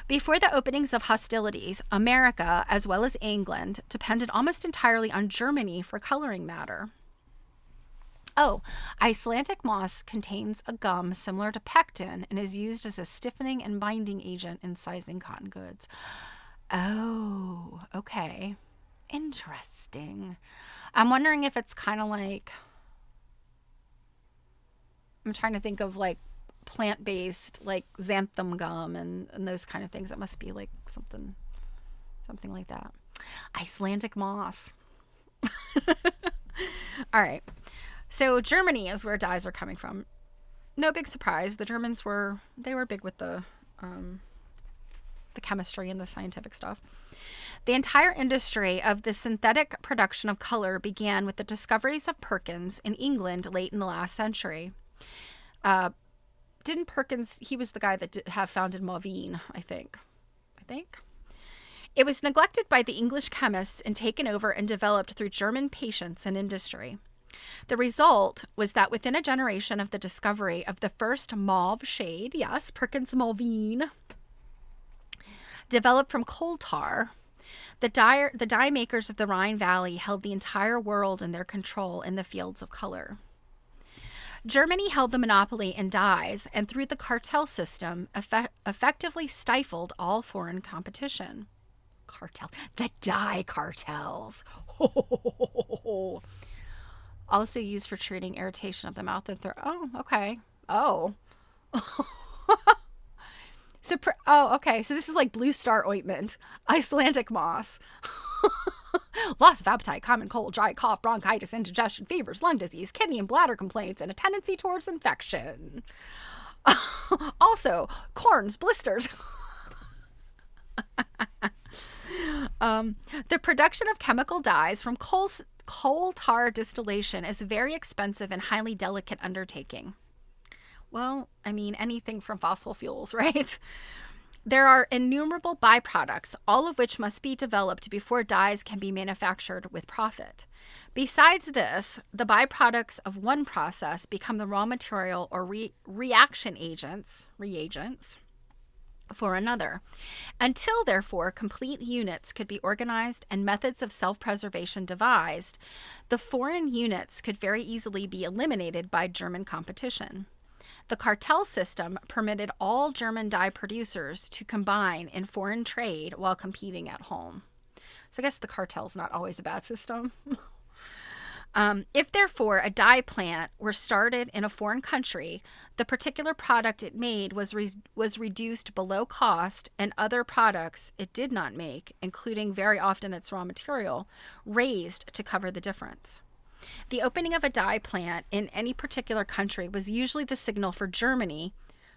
Before the openings of hostilities, America, as well as England, depended almost entirely on Germany for coloring matter. Oh, Icelandic moss contains a gum similar to pectin and is used as a stiffening and binding agent in sizing cotton goods. Oh, okay. Interesting. I'm wondering if it's kind of like, I'm trying to think of like plant-based, like xanthan gum and those kind of things. It must be like something like that. Icelandic moss. All right. So Germany is where dyes are coming from. No big surprise. The Germans were big with the chemistry and the scientific stuff. The entire industry of the synthetic production of color began with the discoveries of Perkins in England late in the last century. Didn't Perkins, he was the guy that have founded Mauvine, I think. It was neglected by the English chemists and taken over and developed through German patience and industry. The result was that within a generation of the discovery of the first mauve shade, yes, Perkins Mauvine, developed from coal tar, the dye makers of the Rhine Valley held the entire world in their control in the fields of color. Germany held the monopoly in dyes and through the cartel system effectively stifled all foreign competition. The dye cartels. Also used for treating irritation of the mouth and throat. Oh, okay. Oh. Okay. So this is like Blue Star ointment, Icelandic moss, loss of appetite, common cold, dry cough, bronchitis, indigestion, fevers, lung disease, kidney and bladder complaints, and a tendency towards infection. Also, corns, blisters. The production of chemical dyes from coal tar distillation is a very expensive and highly delicate undertaking. Well, I mean, anything from fossil fuels, right? There are innumerable byproducts, all of which must be developed before dyes can be manufactured with profit. Besides this, the byproducts of one process become the raw material or reaction reagents for another. Until, therefore, complete units could be organized and methods of self-preservation devised, the foreign units could very easily be eliminated by German competition. The cartel system permitted all German dye producers to combine in foreign trade while competing at home. So I guess the cartel's not always a bad system. If, therefore, a dye plant were started in a foreign country, the particular product it made was reduced below cost, and other products it did not make, including very often its raw material, raised to cover the difference. The opening of a dye plant in any particular country was usually the signal for Germany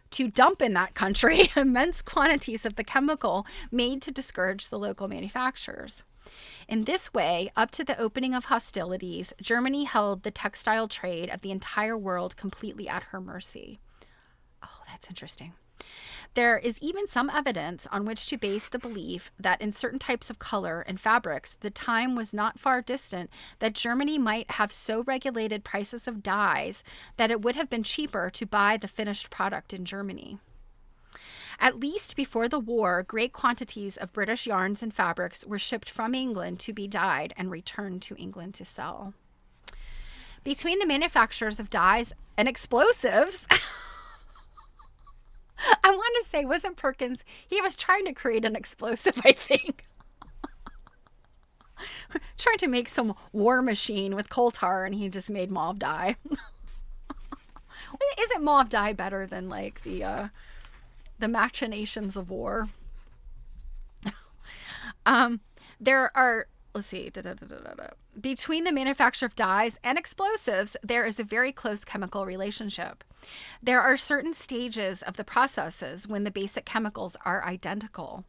to dump in that country immense quantities of the chemical made to discourage the local manufacturers. In this way, up to the opening of hostilities, Germany held the textile trade of the entire world completely at her mercy. Oh, that's interesting. There is even some evidence on which to base the belief that in certain types of color and fabrics, the time was not far distant that Germany might have so regulated prices of dyes that it would have been cheaper to buy the finished product in Germany. At least before the war, great quantities of British yarns and fabrics were shipped from England to be dyed and returned to England to sell. Between the manufacturers of dyes and explosives, I want to say, wasn't Perkins, he was trying to create an explosive, I think. Trying to make some war machine with coal tar, and he just made mauve dye. Isn't mauve dye better than like the machinations of war? There are, let's see, between the manufacture of dyes and explosives, there is a very close chemical relationship. There are certain stages of the processes when the basic chemicals are identical.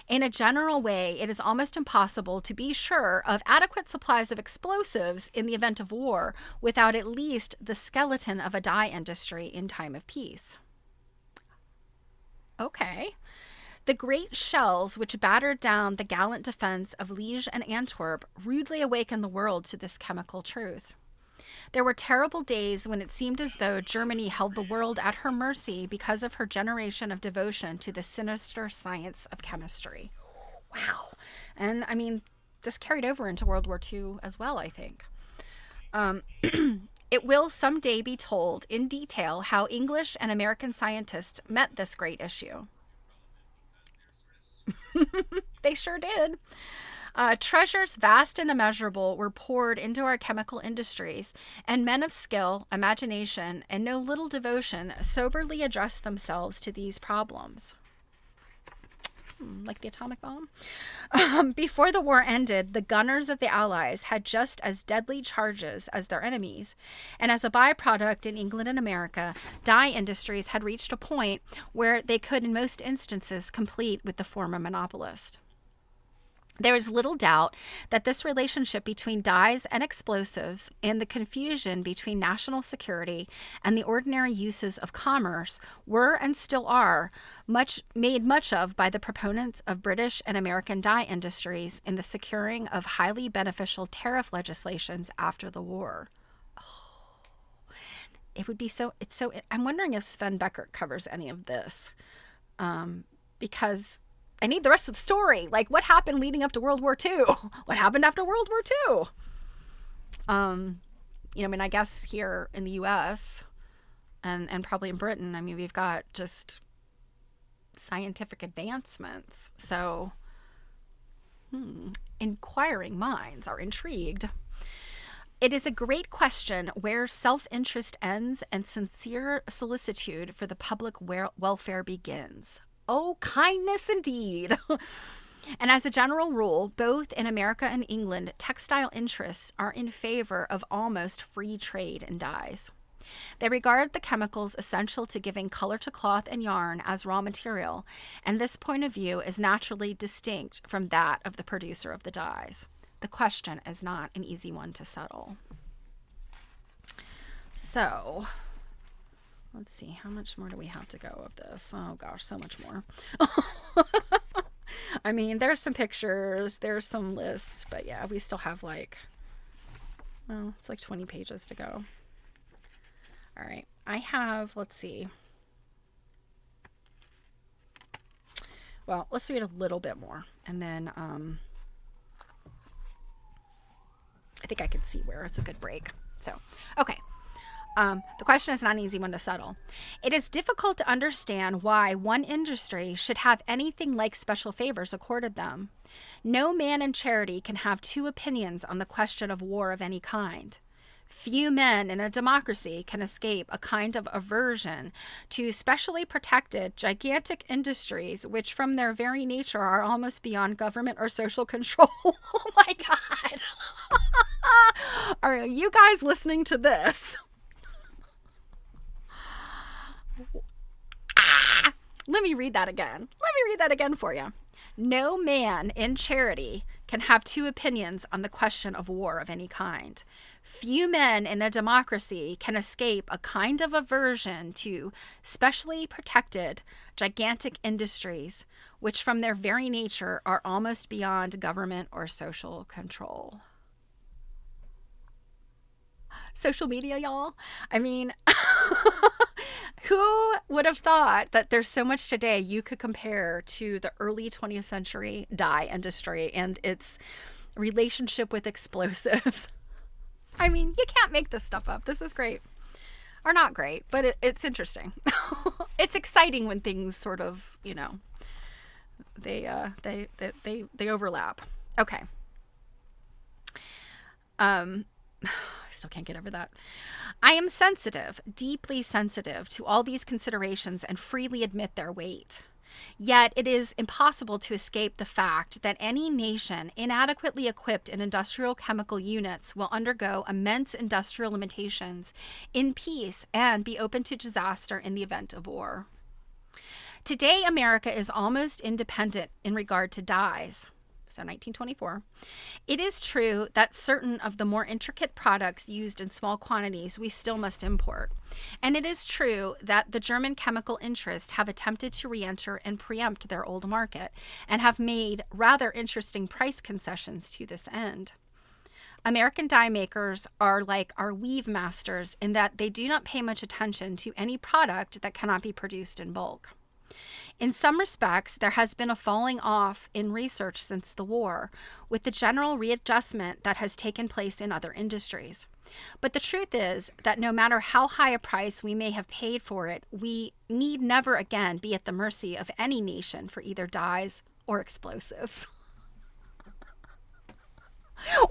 In a general way, it is almost impossible to be sure of adequate supplies of explosives in the event of war without at least the skeleton of a dye industry in time of peace. Okay. The great shells which battered down the gallant defense of Liege and Antwerp rudely awakened the world to this chemical truth. There were terrible days when it seemed as though Germany held the world at her mercy because of her generation of devotion to the sinister science of chemistry. Wow. And I mean, this carried over into World War II as well, I think. Um, it will someday be told in detail how English and American scientists met this great issue. They sure did. Treasures vast and immeasurable were poured into our chemical industries, and men of skill, imagination, and no little devotion soberly addressed themselves to these problems. Like the atomic bomb. Before the war ended, the gunners of the Allies had just as deadly charges as their enemies. And as a byproduct in England and America, dye industries had reached a point where they could, in most instances, compete with the former monopolist. There is little doubt that this relationship between dyes and explosives and the confusion between national security and the ordinary uses of commerce were and still are made much of by the proponents of British and American dye industries in the securing of highly beneficial tariff legislations after the war. It would be I'm wondering if Sven Beckert covers any of this, because I need the rest of the story. Like, what happened leading up to World War II? What happened after World War II? I mean, I guess here in the U.S. and probably in Britain, I mean, we've got just scientific advancements. So, inquiring minds are intrigued. It is a great question where self-interest ends and sincere solicitude for the public welfare begins. Oh, kindness indeed. And as a general rule, both in America and England, textile interests are in favor of almost free trade in dyes. They regard the chemicals essential to giving color to cloth and yarn as raw material, and this point of view is naturally distinct from that of the producer of the dyes. The question is not an easy one to settle. So, let's see, how much more do we have to go of this? Oh gosh, so much more. I mean, there's some pictures, there's some lists, but yeah, we still have it's like 20 pages to go. All right, I have, let's see. Well, let's read a little bit more, and then I think I can see where it's a good break. So, okay. The question is not an easy one to settle. It is difficult to understand why one industry should have anything like special favors accorded them. No man in charity can have two opinions on the question of war of any kind. Few men in a democracy can escape a kind of aversion to specially protected, gigantic industries, which from their very nature are almost beyond government or social control. Oh my God. Are you guys listening to this? Let me read that again for you. No man in charity can have two opinions on the question of war of any kind. Few men in a democracy can escape a kind of aversion to specially protected, gigantic industries, which from their very nature are almost beyond government or social control. Social media, y'all. I mean, who would have thought that there's so much today you could compare to the early 20th century dye industry and its relationship with explosives? I mean, you can't make this stuff up. This is great. Or not great, but it's interesting. It's exciting when things sort of, they overlap. Okay. I still can't get over that. I am sensitive, deeply sensitive to all these considerations and freely admit their weight. Yet it is impossible to escape the fact that any nation inadequately equipped in industrial chemical units will undergo immense industrial limitations in peace and be open to disaster in the event of war. Today, America is almost independent in regard to dyes. So 1924. It is true that certain of the more intricate products used in small quantities we still must import. And it is true that the German chemical interests have attempted to re-enter and preempt their old market and have made rather interesting price concessions to this end. American dye makers are like our weave masters in that they do not pay much attention to any product that cannot be produced in bulk. In some respects, there has been a falling off in research since the war, with the general readjustment that has taken place in other industries. But the truth is that no matter how high a price we may have paid for it, we need never again be at the mercy of any nation for either dyes or explosives.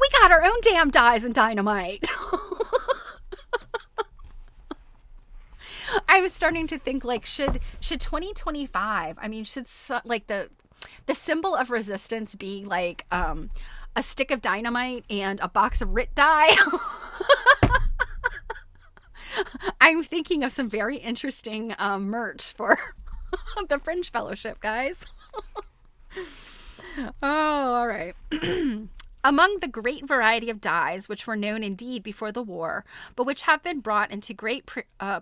We got our own damn dyes and dynamite. I was starting to think, like, should 2025, I mean, should like the symbol of resistance be like a stick of dynamite and a box of RIT dye? I'm thinking of some very interesting merch for the Fringe Fellowship, guys. Oh, all right. Among the great variety of dyes, which were known indeed before the war, but which have been brought into great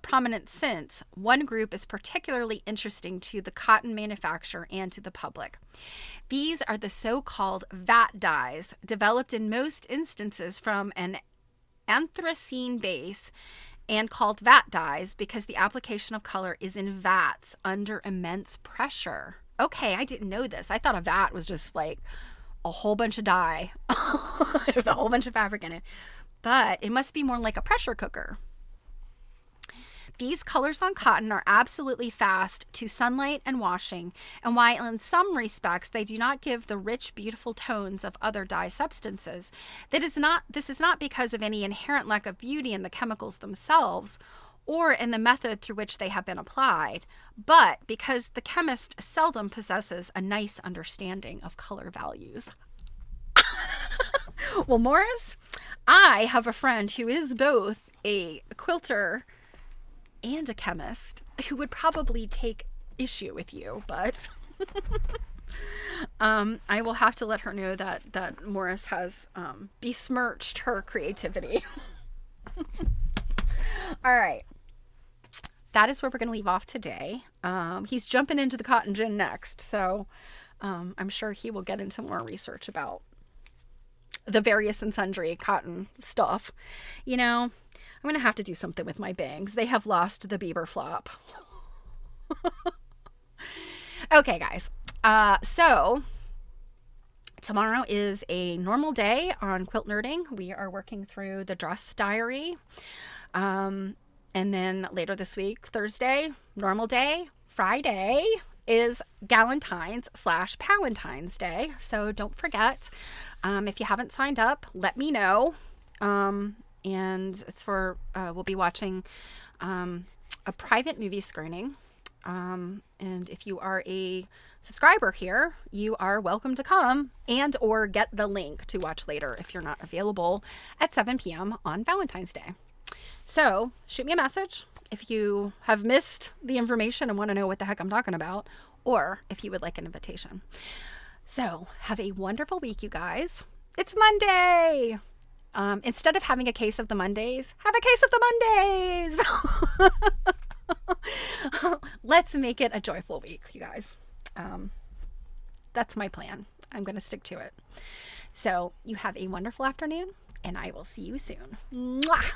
prominence since, one group is particularly interesting to the cotton manufacturer and to the public. These are the so-called vat dyes, developed in most instances from an anthracene base and called vat dyes because the application of color is in vats under immense pressure. Okay, I didn't know this. I thought a vat was just like a whole bunch of dye with a whole bunch of fabric in it, but it must be more like a pressure cooker. These colors on cotton are absolutely fast to sunlight and washing, and while in some respects they do not give the rich, beautiful tones of other dye substances, this is not because of any inherent lack of beauty in the chemicals themselves or in the method through which they have been applied, but because the chemist seldom possesses a nice understanding of color values. Well, Morris, I have a friend who is both a quilter and a chemist who would probably take issue with you, but I will have to let her know that Morris has besmirched her creativity. All right. That is where we're going to leave off today. He's jumping into the cotton gin next, so I'm sure he will get into more research about the various and sundry cotton stuff. You know, I'm going to have to do something with my bangs. They have lost the Bieber flop. Okay, guys. So tomorrow is a normal day on Quilt Nerding. We are working through the dress diary. And then later this week, Thursday, normal day. Friday is Galentine's/Palentine's Day. So don't forget, if you haven't signed up, let me know. And it's for, we'll be watching a private movie screening. And if you are a subscriber here, you are welcome to come and or get the link to watch later if you're not available at 7 p.m. on Valentine's Day. So shoot me a message if you have missed the information and want to know what the heck I'm talking about, or if you would like an invitation. So have a wonderful week, you guys. It's Monday. Instead of having a case of the Mondays, have a case of the Mondays. Let's make it a joyful week, you guys. That's my plan. I'm going to stick to it. So you have a wonderful afternoon, and I will see you soon. Mwah!